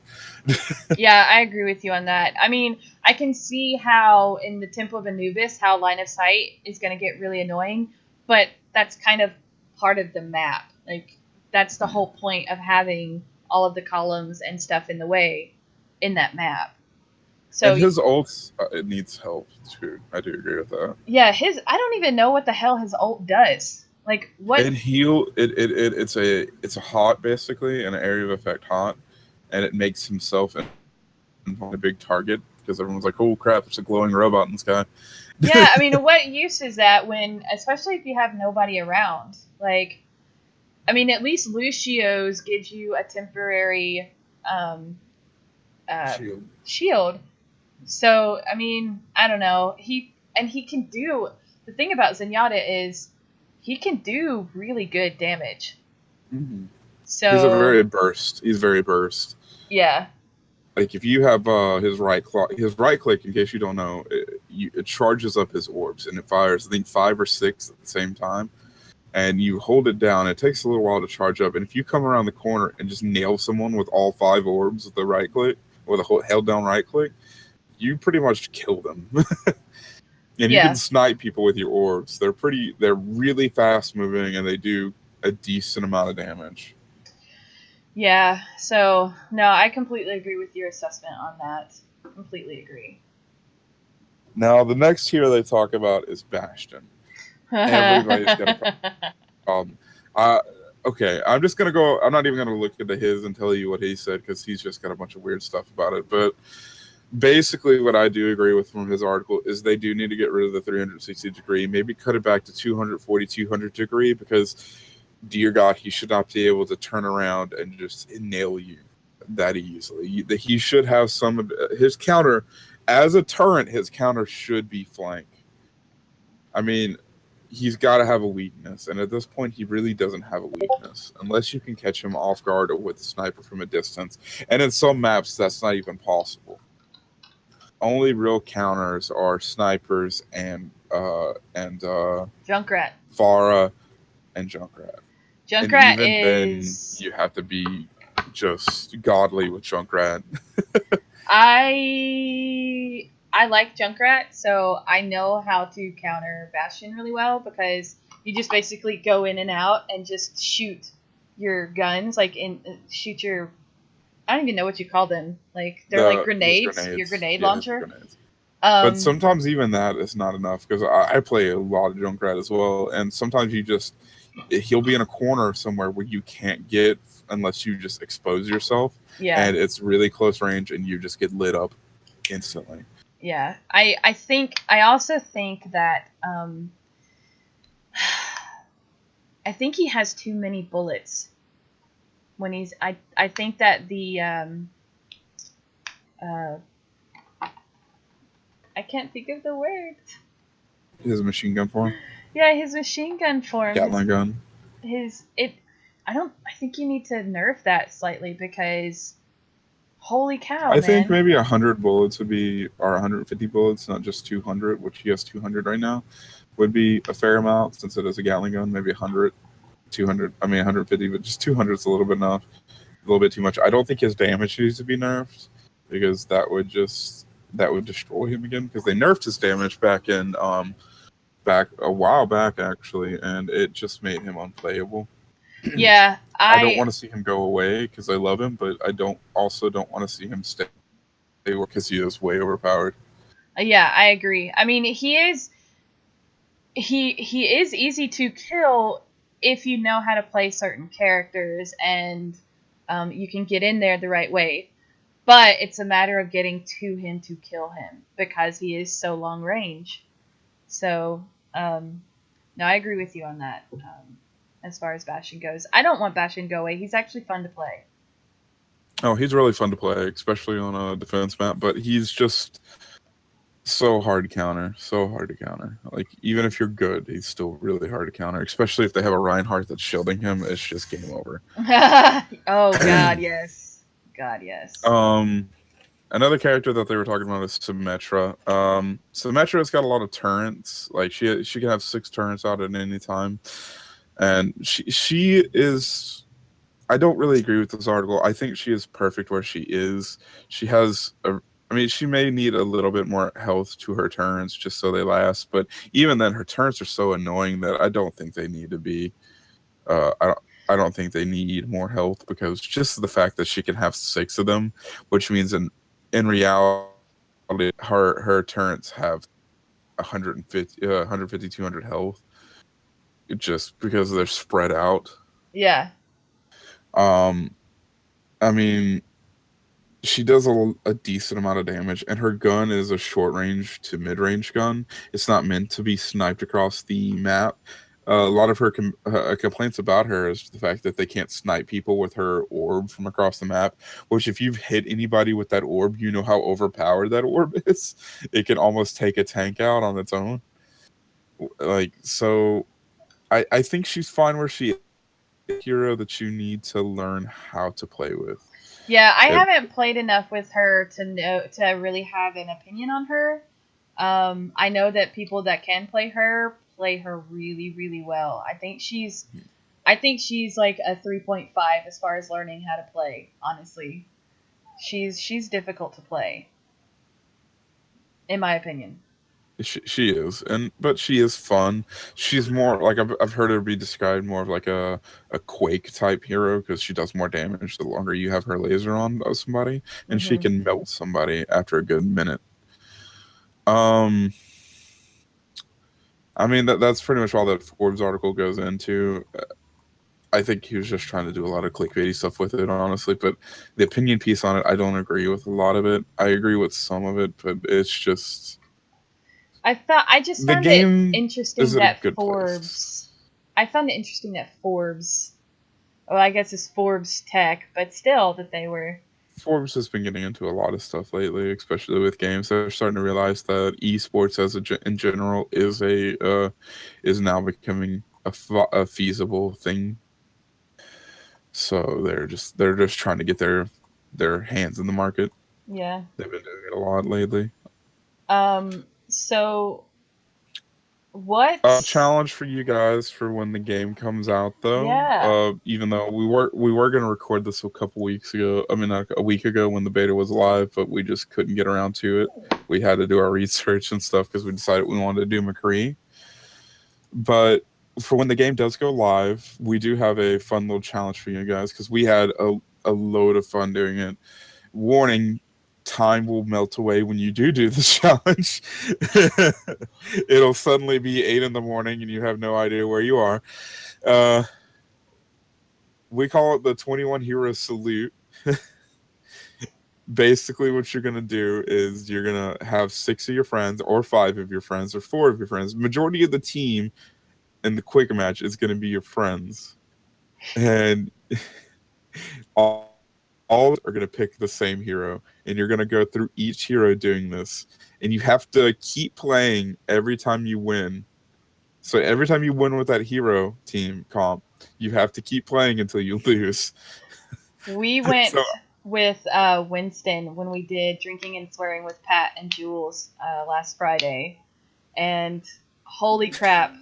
Yeah, I agree with you on that. I mean, I can see how in the Temple of Anubis, how line of sight is going to get really annoying, but that's kind of part of the map. Like, that's the whole point of having all of the columns and stuff in the way in that map. So, and his ult, it needs help too. I do agree with that. Yeah, I don't even know what the hell his ult does. Like, what? It's a hot, basically, an area of effect hot, and it makes himself a big target because everyone's like, "Oh crap! There's a glowing robot in the sky." Yeah, I mean, what use is that especially if you have nobody around? Like, I mean, at least Lucio's gives you a temporary shield. So, I mean, I don't know. He can do. The thing about Zenyatta is he can do really good damage. Mm-hmm. So He's very burst. Yeah. Like if you have his right click, in case you don't know, it charges up his orbs and it fires, I think 5 or 6 at the same time. And you hold it down. It takes a little while to charge up. And if you come around the corner and just nail someone with all 5 orbs with the right click, or the held down right click, you pretty much kill them. And you can snipe people with your orbs. They're really fast moving, and they do a decent amount of damage. Yeah, so no, I completely agree with your assessment on that. Completely agree. Now, the next hero they talk about is Bastion. Everybody's got a problem. Okay, I'm just gonna go. I'm not even gonna look into his and tell you what he said because he's just got a bunch of weird stuff about it. But basically, what I do agree with from his article is they do need to get rid of the 360 degree. Maybe cut it back to 240, 200 degree because, dear God, he should not be able to turn around and just nail you that easily. He should have some of his counter as a turret. His counter should be flank. I mean, he's got to have a weakness, and at this point, he really doesn't have a weakness unless you can catch him off guard or with a sniper from a distance. And in some maps, that's not even possible. Only real counters are snipers and Junkrat. Pharah and Junkrat. Junkrat and even is. Then, you have to be just godly with Junkrat. I like Junkrat, so I know how to counter Bastion really well because you just basically go in and out and just shoot your guns, shoot your. I don't even know what you call them. Like they're like grenades. Your grenade launcher. Grenades. But sometimes even that is not enough because I play a lot of Junkrat as well, and sometimes he'll be in a corner somewhere where you can't get unless you just expose yourself. Yeah. And it's really close range, and you just get lit up instantly. Yeah, I also think that I think he has too many bullets when he's I think that the I can't think of the word. His machine gun form? Yeah, his machine gun form. Gatling gun. I think you need to nerf that slightly because holy cow, I man. think maybe 100 bullets would be, or 150 bullets, not just 200, which he has 200 right now, would be a fair amount since it is a Gatling gun. Maybe 100, 200, 150, but just 200 is a little bit enough. A little bit too much. I don't think his damage needs to be nerfed because that would destroy him again because they nerfed his damage back a while back actually, and it just made him unplayable. Yeah, I don't want to see him go away because I love him, but I don't want to see him stay because he is way overpowered. Yeah, I agree. I mean, he is easy to kill if you know how to play certain characters and you can get in there the right way. But it's a matter of getting to him to kill him because he is so long range. So, no, I agree with you on that. As far as Bastion goes, I don't want Bastion to go away. He's actually fun to play. Oh, he's really fun to play, especially on a defense map. But he's just so hard to counter. Like even if you're good, he's still really hard to counter. Especially if they have a Reinhardt that's shielding him, it's just game over. Oh God, yes. God, yes. Another character that they were talking about is Symmetra. Symmetra's got a lot of turrets. Like she can have 6 turrets out at any time. And she is. I don't really agree with this article. I think she is perfect where she is. She has she may need a little bit more health to her turns just so they last. But even then, her turns are so annoying that I don't think they need to be. I don't think they need more health because just the fact that she can have 6 of them, which means in reality, her turrets have 150, 200 health. Just because they're spread out. Yeah. I mean, she does a decent amount of damage, and her gun is a short range to mid range gun. It's not meant to be sniped across the map. A lot of her complaints about her is the fact that they can't snipe people with her orb from across the map. Which, if you've hit anybody with that orb, you know how overpowered that orb is. It can almost take a tank out on its own. Like so. I think she's fine where she is a hero that you need to learn how to play with. Yeah, I It, haven't played enough with her to really have an opinion on her. I know that people that can play her really, really well. I think she's like a 3.5 as far as learning how to play. Honestly, she's difficult to play, in my opinion. she is, but she is fun. She's more like I've heard her be described more of like a Quake type hero because she does more damage the longer you have her laser on somebody, and she Hmm. can melt somebody after a good minute. Um, I mean that's pretty much all that Forbes article goes into. I think he was just trying to do a lot of clickbaity stuff with it, honestly. But the opinion piece on it, I don't agree with a lot of it. I agree with some of it, but it's just I just the found it game is interesting at a that good place. Forbes. I found it interesting that Forbes. Well, I guess it's Forbes Tech, but still that they were. Forbes has been getting into a lot of stuff lately, especially with games. They're starting to realize that esports, in general, is now becoming a feasible thing. So they're just trying to get their hands in the market. Yeah. They've been doing it a lot lately. So what? Challenge for you guys for when the game comes out, though. Yeah. Even though we were gonna record this a couple weeks ago. I mean, like a week ago when the beta was live, but we just couldn't get around to it. We had to do our research and stuff because we decided we wanted to do McCree. But for when the game does go live, we do have a fun little challenge for you guys because we had a load of fun doing it. Warning, time will melt away when you do this challenge. It'll suddenly be 8 in the morning and you have no idea where you are. Uh, we call it the 21 Hero Salute. Basically, what you're going to do is you're going to have 6 of your friends, or 5 of your friends, or 4 of your friends. Majority of the team in the quick match is going to be your friends. And all are going to pick the same hero, and you're going to go through each hero doing this, and you have to keep playing every time you win. So every time you win with that hero team comp, you have to keep playing until you lose. We went So with Winston when we did Drinking and Swearing with Pat and Jules last Friday, and holy crap,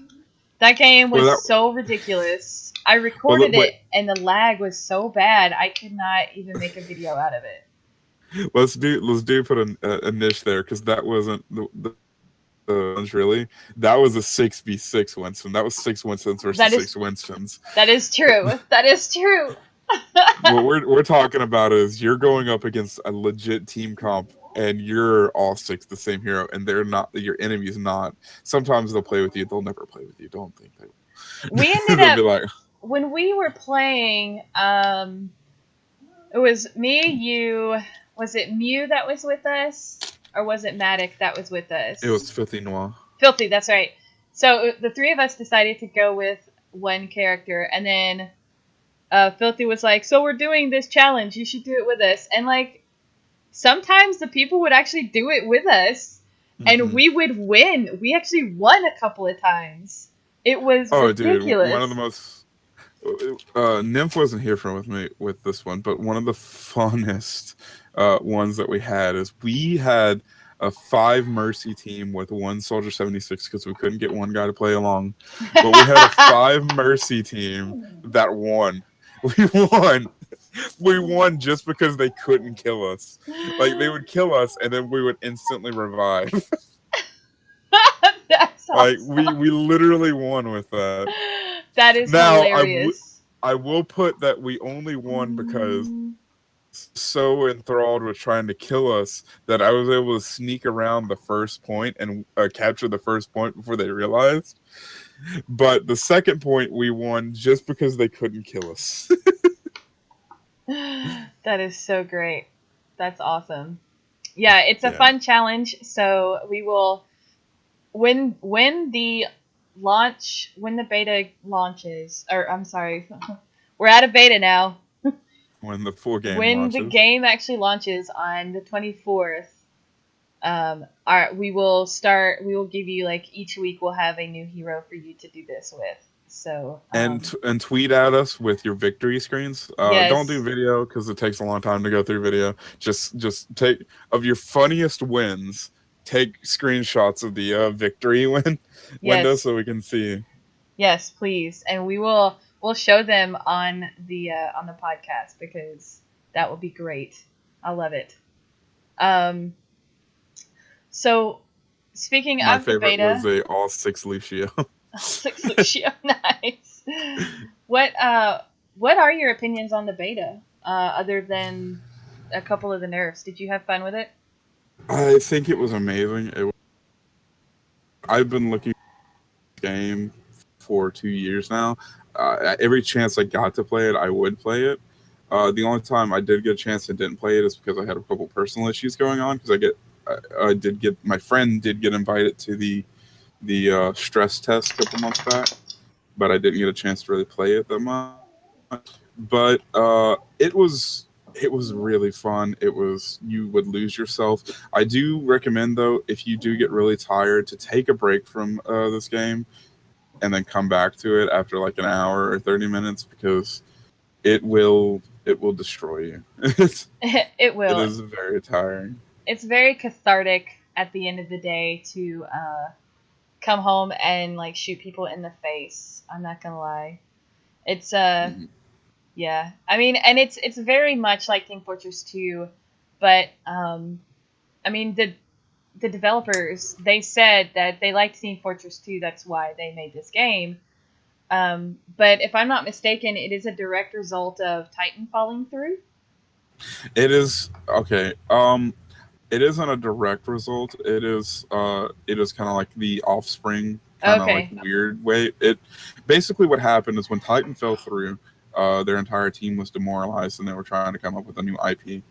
that game well was that so ridiculous. I well recorded wait, it, and the lag was so bad I could not even make a video out of it. let's do put a niche there because that wasn't the really, that was a 6v6 Winston. That was 6 Winstons versus That is 6 Winstons. that is true. That is true. What we're talking about is you're going up against a legit team comp and you're all 6 the same hero and they're not, your enemy's not. Sometimes they'll play with you, they'll never play with you. Don't think they We will. ended They'll up be like, when we were playing. It was me, you. Was it Mew that was with us, or was it Matic that was with it us? was Filthy Noir. Filthy, that's right. So the three of us decided to go with one character, and then Filthy was like, "So we're doing this challenge. You should do it with us." And like, sometimes the people would actually do it with us, and Mm-hmm. we would win. We actually won a couple of times. It was Oh, dude, one of the ridiculous. most. Nymph wasn't here with me with this one, but one of the funnest ones that we had is we had a 5 Mercy team with 1 Soldier 76 because we couldn't get one guy to play along. But we had a 5 Mercy team that won. We won. We won just because they couldn't kill us. Like they would kill us and then we would instantly revive. That's Like awesome. we literally won with that. That is Now hilarious. I will put that we only won because so enthralled with trying to kill us that I was able to sneak around the first point and capture the first point before they realized. But the second point we won just because they couldn't kill us. That is so great. That's awesome. Yeah, it's a Yeah. fun challenge. So we will when the when the beta launches, or I'm sorry, we're out of beta now. When the full game When the launches. game actually launches on the 24th, we will give you like each week we'll have a new hero for you to do this with. So And tweet at us with your victory screens. Don't do yes, video because it takes a long time to go through video. Just take of your funniest wins. Take screenshots of the victory window yes, so we can see. yes, please, and we'll show them on the podcast because that would be great. I love it. Um, so speaking My of the favorite was beta, a all six Lucio. six Lucio, nice. What what are your opinions on the beta? Other than a couple of the nerfs, did you have fun with it? I think it was amazing. I've been looking at this game for 2 years now. Every chance I got to play it, I would play it. The only time I did get a chance and didn't play it is because I had a couple personal issues going on. Because I did get my friend did get invited to the stress test a couple months back, but I didn't get a chance to really play it that much. But it was really fun. You would lose yourself. I do recommend though, if you do get really tired, to take a break from this game and then come back to it after like an hour or 30 minutes because it will destroy you. it It will. is very tiring. It's very cathartic at the end of the day to come home and like shoot people in the face. I'm not gonna lie. It's Mhm. yeah. I mean, and it's very much like Team Fortress 2, but I mean the developers, they said that they liked Team Fortress 2. That's why they made this game. But if I'm not mistaken, it is a direct result of Titan falling through. It is okay. It isn't a direct result. It is kind of like the offspring, kind of like Okay. weird way. It basically what happened is when Titan fell through, their entire team was demoralized and they were trying to come up with a new IP,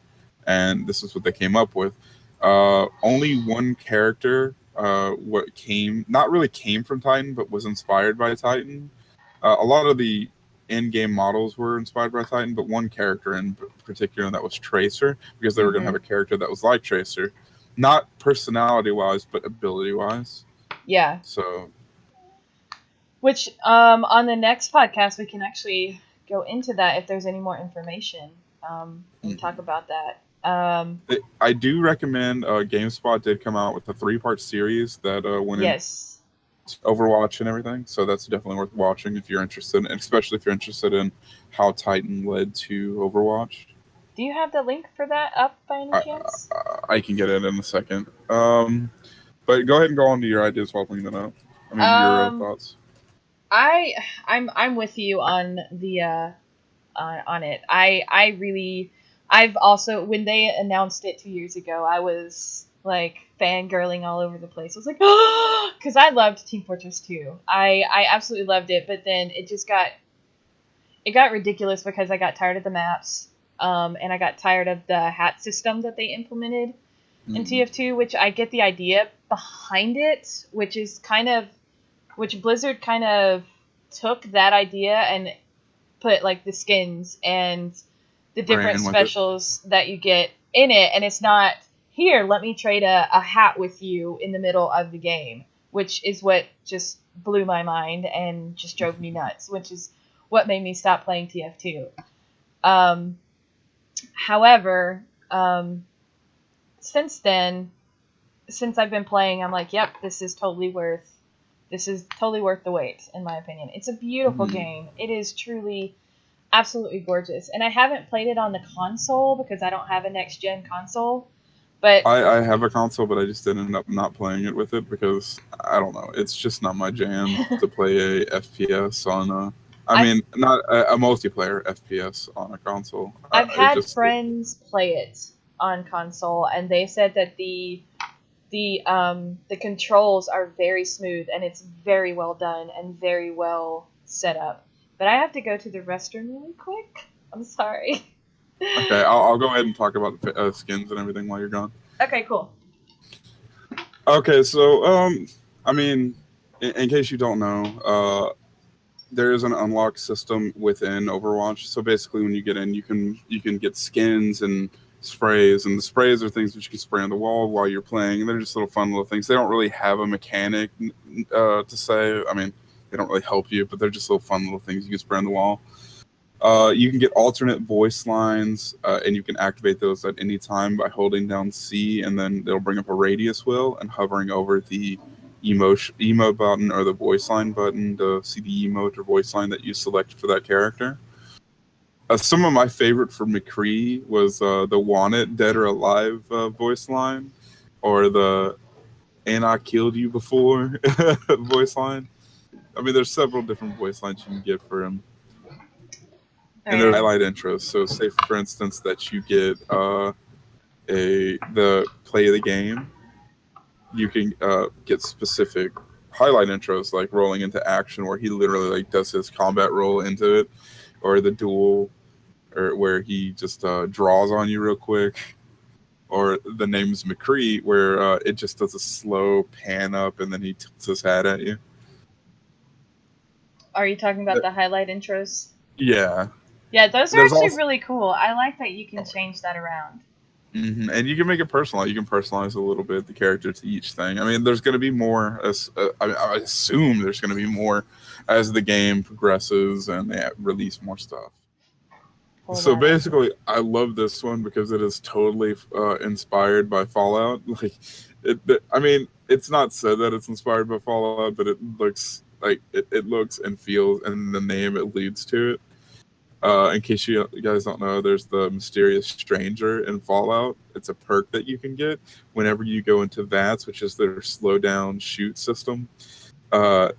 and this is what they came up with. Only one character, what came not really came from Titan, but was inspired by Titan. A lot of the in-game models were inspired by Titan, but one character in particular, and that was Tracer, because they were going to have Mhm. a character that was like Tracer, not personality-wise, but ability-wise. Yeah. So, Which on the next podcast we can actually go into that if there's any more information and talk mhm. about that. I do recommend. GameSpot did come out with a three-part series that went into Yes. Overwatch and everything, so that's definitely worth watching if you're interested, and especially if you're interested in how Titan led to Overwatch. Do you have the link for that up by any I, chance? I can get it in a second. But go ahead and go on to your ideas while bringing that up. I mean, your Um, thoughts. I I'm with you on the on it. I really I've also when they announced it 2 years ago, I was like fangirling all over the place. I was like, oh, because I loved Team Fortress 2. I absolutely loved it, but then it got ridiculous because I got tired of the maps, and I got tired of the hat system that they implemented in Mm, TF2, which I get the idea behind it, which Blizzard kind of took that idea and put like the skins and the different ran with it. specials that you get in it, and it's not here. Let me trade a hat with you in the middle of the game, which is what just blew my mind and just drove me nuts. Which is what made me stop playing TF2. Um, however, since then, since I've been playing, I'm like, yep, this is totally worth the wait, in my opinion. It's a beautiful Mm. game. It is truly absolutely gorgeous. And I haven't played it on the console because I don't have a next gen console. But I have a console, but I just did end up not playing it with it because I don't know. It's just not my jam to play a FPS on a. I I've mean, not a multiplayer FPS on a console. I've It had just friends play it on console, and they said that the controls are very smooth and it's very well done and very well set up. But I have to go to the restroom really quick. I'm sorry. okay. I'll go ahead and talk about the skins and everything while you're gone. Okay, cool. Okay, so I mean, in case you don't know, there is an unlock system within Overwatch. So basically, when you get in, you can get skins and sprays, and the sprays are things that you can spray on the wall while you're playing. And they're just little fun little things. They don't really have a mechanic to say. I mean, They don't really help you, but they're just little fun little things you can spray on the wall. You can get alternate voice lines, and you can activate those at any time by holding down C, and then they'll bring up a radius wheel and hovering over the emote button or the voice line button to see the emote or voice line that you selected for that character. Some of my favorite for McCree was the "Want It, Dead or Alive" voice line, or the "And I Killed You Before" voice line. I mean, there's several different voice lines you can get for him. And there's highlight intros. So, say for instance that you get the play of the game, you can get specific highlight intros like rolling into action, where he literally like does his combat roll into it, or the duel, or where he just draws on you real quick, or the name's McCree, where it just does a slow pan up and then he tilts his hat at you. Are you talking about the highlight intros? Yeah. Yeah, those are actually really cool. I like that you can change that around. Mm-hmm. And you can make it personal. You can personalize a little bit the character to each thing. I mean, there's going to be more. I assume there's going to be more as the game progresses and they release more stuff. So basically, I love this one because it is totally inspired by Fallout. Like, I mean, it's not said that it's inspired by Fallout, but it looks like it looks and feels, and the name it leads to it. In case you guys don't know, there's the mysterious stranger in Fallout. It's a perk that you can get whenever you go into VATS, which is their slow down shoot system. There's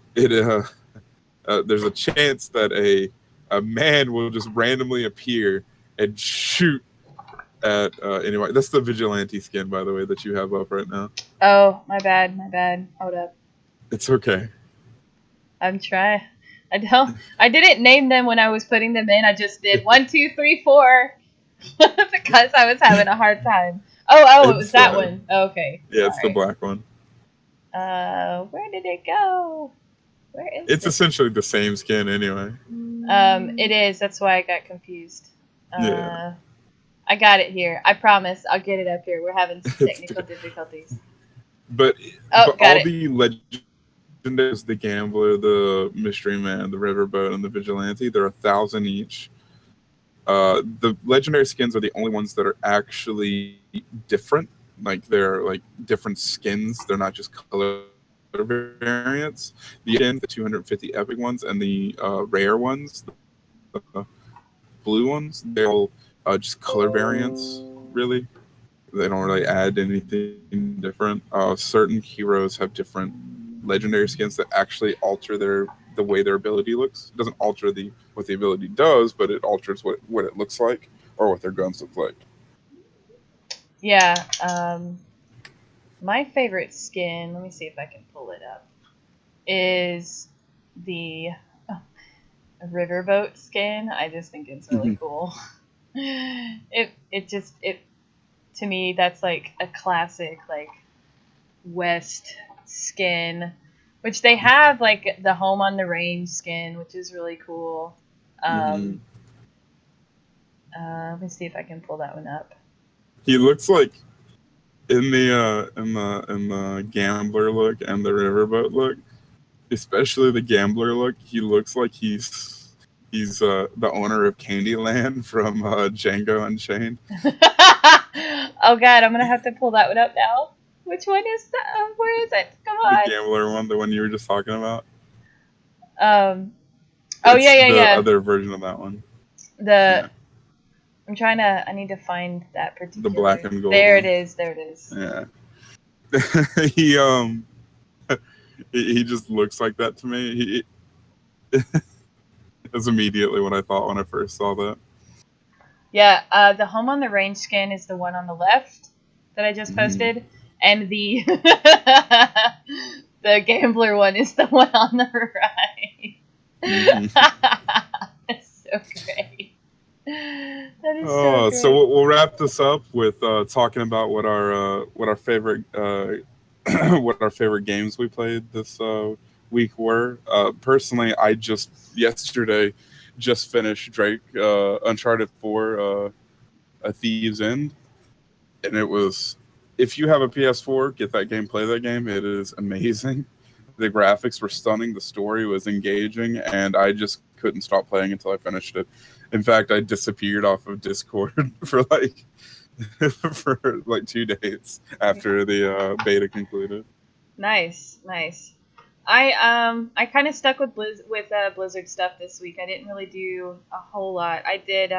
a chance that a man will just randomly appear and shoot at anyone. That's the vigilante skin, by the way, that you have up right now. Oh, my bad. Hold up. It's okay. I'm trying. I didn't name them when I was putting them in. I just did 1, 2, 3, 4 because I was having a hard time. It was that one. Oh, okay. Yeah, it's the black one. Where did it go? Where is It's essentially the same skin anyway. It is. That's why I got confused. Yeah. I got it here. I promise. I'll get it up here. We're having some technical difficulties. But all the legendaries, the gambler, the mystery man, the riverboat, and the vigilante, they're 1,000 each. The legendary skins are the only ones that are actually different. Like, they're like different skins. They're not just color variants. The 250 epic ones and the rare ones, the blue ones, they're all just color variants, really. They don't really add anything different. Certain heroes have different legendary skins that actually alter the way their ability looks. It doesn't alter what the ability does, but it alters what it looks like or what their guns look like. Yeah. My favorite skin, let me see if I can pull it up, is the riverboat skin. I just think it's really cool. To me, that's like a classic like West skin, which they have like the Home on the Range skin, which is really cool. Let me see if I can pull that one up. He looks like in the gambler look and the riverboat look, especially the gambler look, he looks like he's the owner of Candyland from Django Unchained. Oh god, I'm gonna have to pull that one up now. Which one is that? Where is it? Come on. The gambler one, the one you were just talking about. Yeah. The other version of that one. I need to find that particular. The black and gold. There it is. Yeah. He just looks like that to me. That's immediately what I thought when I first saw that. Yeah, the Home on the Range skin is the one on the left that I just posted, and the the gambler one is the one on the right. It's so great. That is so great. So we'll wrap this up with talking about what our favorite what our favorite games we played this week were. Personally, I yesterday just finished Drake Uncharted 4 A Thief's End, and it was, if you have a PS4, get that game, play that game. It is amazing. The graphics were stunning. The story was engaging, and I just couldn't stop playing until I finished it. In fact, I disappeared off of Discord for like 2 days after the beta concluded. Nice. I kind of stuck with Blizzard stuff this week. I didn't really do a whole lot. I did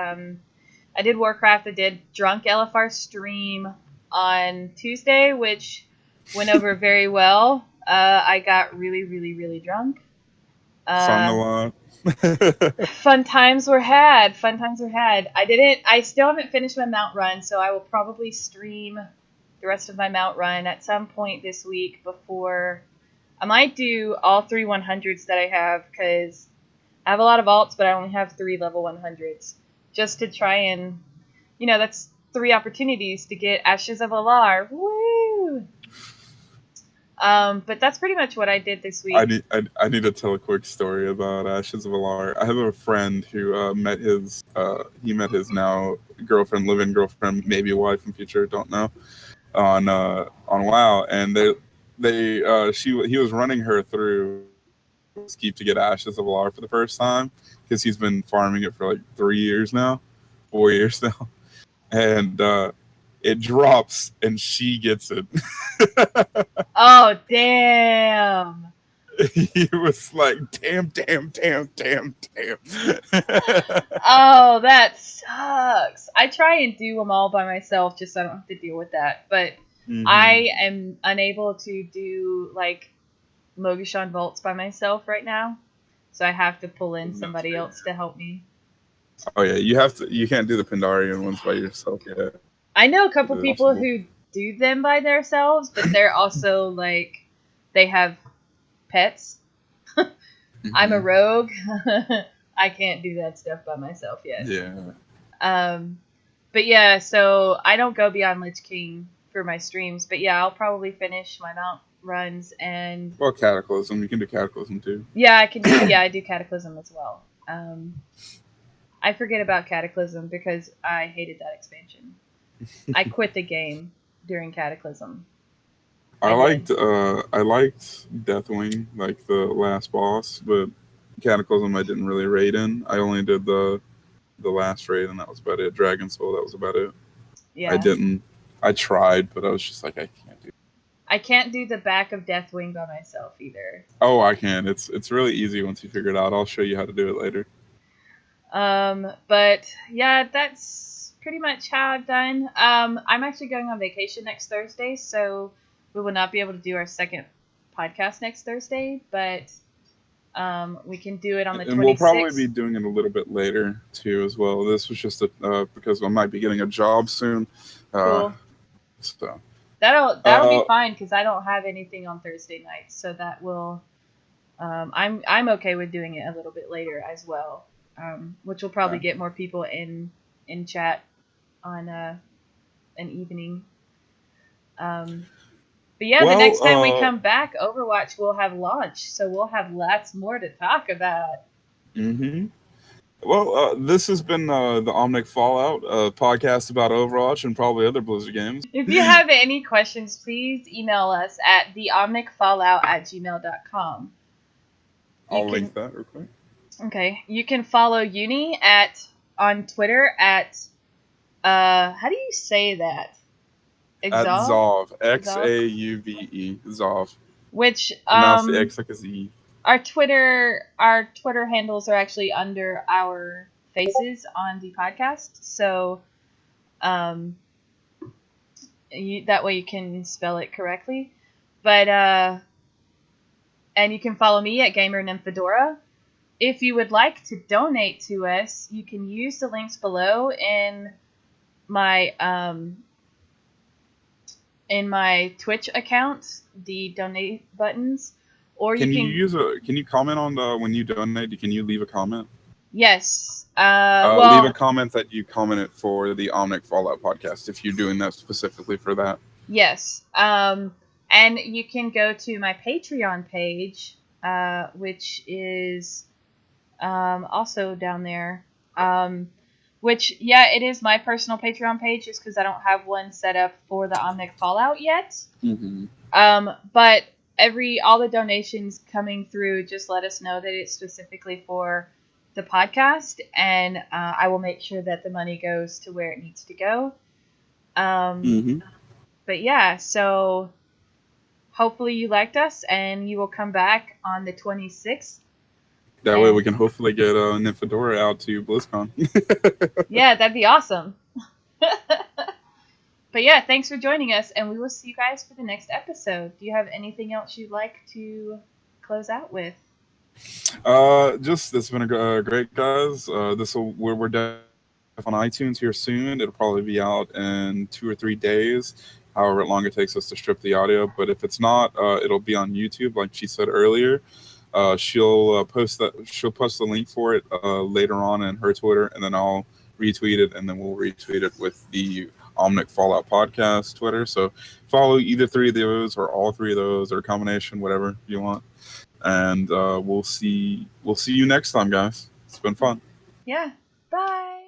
Warcraft. I did Drunk LFR stream on Tuesday, which went over very well. I got really, really, really drunk. Sung a lot. Fun times were had. I still haven't finished my mount run, so I will probably stream the rest of my mount run at some point this week before. I might do all 3 100s that I have, because I have a lot of alts, but I only have 3 level 100s. Just to try and, that's 3 opportunities to get Ashes of Alar. Woo! But that's pretty much what I did this week. I need to tell a quick story about Ashes of Alar. I have a friend who met his now girlfriend, live-in girlfriend, maybe wife in future, don't know, on WoW, and he was running her through Keep to get Ashes of Alar for the first time, because he's been farming it for like 4 years now, and it drops and she gets it. Oh, damn. He was like, damn. Oh, that sucks. I try and do them all by myself just so I don't have to deal with that. But I am unable to do, like, Mogushon Vaults by myself right now. So I have to pull in somebody else to help me. Oh, yeah, you can't do the Pandarian ones by yourself yet. I know a couple people who do them by themselves, but they're also, like, they have pets. I'm a rogue. I can't do that stuff by myself yet. Yeah. But yeah, so I don't go beyond Lich King for my streams, but yeah, I'll probably finish my mount runs and... Well, Cataclysm. You can do Cataclysm too. Yeah, I do Cataclysm as well. I forget about Cataclysm because I hated that expansion. I quit the game during Cataclysm. I liked Deathwing, like the last boss, but Cataclysm I didn't really raid in. I only did the last raid, and that was about it. Dragon Soul, that was about it. Yeah. I tried, but I was just like, I can't do it. I can't do the back of Deathwing by myself either. Oh, I can. It's really easy once you figure it out. I'll show you how to do it later. But yeah, that's pretty much how I've done. I'm actually going on vacation next Thursday, so we will not be able to do our second podcast next Thursday, but we can do it on the 26th. And we'll probably be doing it a little bit later too as well. This was just because I might be getting a job soon. Cool. So that'll be fine, because I don't have anything on Thursday night, so that will. I'm okay with doing it a little bit later as well, which will probably get more people in chat on an evening. But yeah, the next time we come back, Overwatch will have launched, so we'll have lots more to talk about. Mm-hmm. Well, this has been the Omnic Fallout podcast about Overwatch and probably other Blizzard games. If you have any questions, please email us at theomnicfallout@gmail.com. I'll link that real quick. Okay. You can follow Uni on Twitter at how do you say that? At Zov. Xauve. Zov. Which pronounce the X like a Z. Our Twitter handles are actually under our faces on the podcast, so that way you can spell it correctly. But and you can follow me at GamerNymphadora. If you would like to donate to us, you can use the links below in my Twitch account, the donate buttons. Or can you comment on when you donate? Can you leave a comment? Yes. Leave a comment that you commented for the Omnic Fallout podcast if you're doing that specifically for that. Yes. And you can go to my Patreon page, which is also down there. Which, yeah, it is my personal Patreon page, just because I don't have one set up for the Omnic Fallout yet. Mm-hmm. But all the donations coming through, just let us know that it's specifically for the podcast, and I will make sure that the money goes to where it needs to go. But yeah, so hopefully you liked us, and you will come back on the 26th. That way we can hopefully get Nymphadora out to BlizzCon. Yeah, that'd be awesome. But yeah, thanks for joining us, and we will see you guys for the next episode. Do you have anything else you'd like to close out with? Just it's been great, guys. We're definitely on iTunes here soon. It'll probably be out in 2 or 3 days, however long it takes us to strip the audio. But if it's not, it'll be on YouTube, like she said earlier. She'll post the link for it later on in her Twitter, and then I'll retweet it, and then we'll retweet it with the Omnic Fallout Podcast Twitter. So follow either 3 of those, or all 3 of those, or a combination, whatever you want. And we'll see you next time, guys. It's been fun. Yeah. Bye.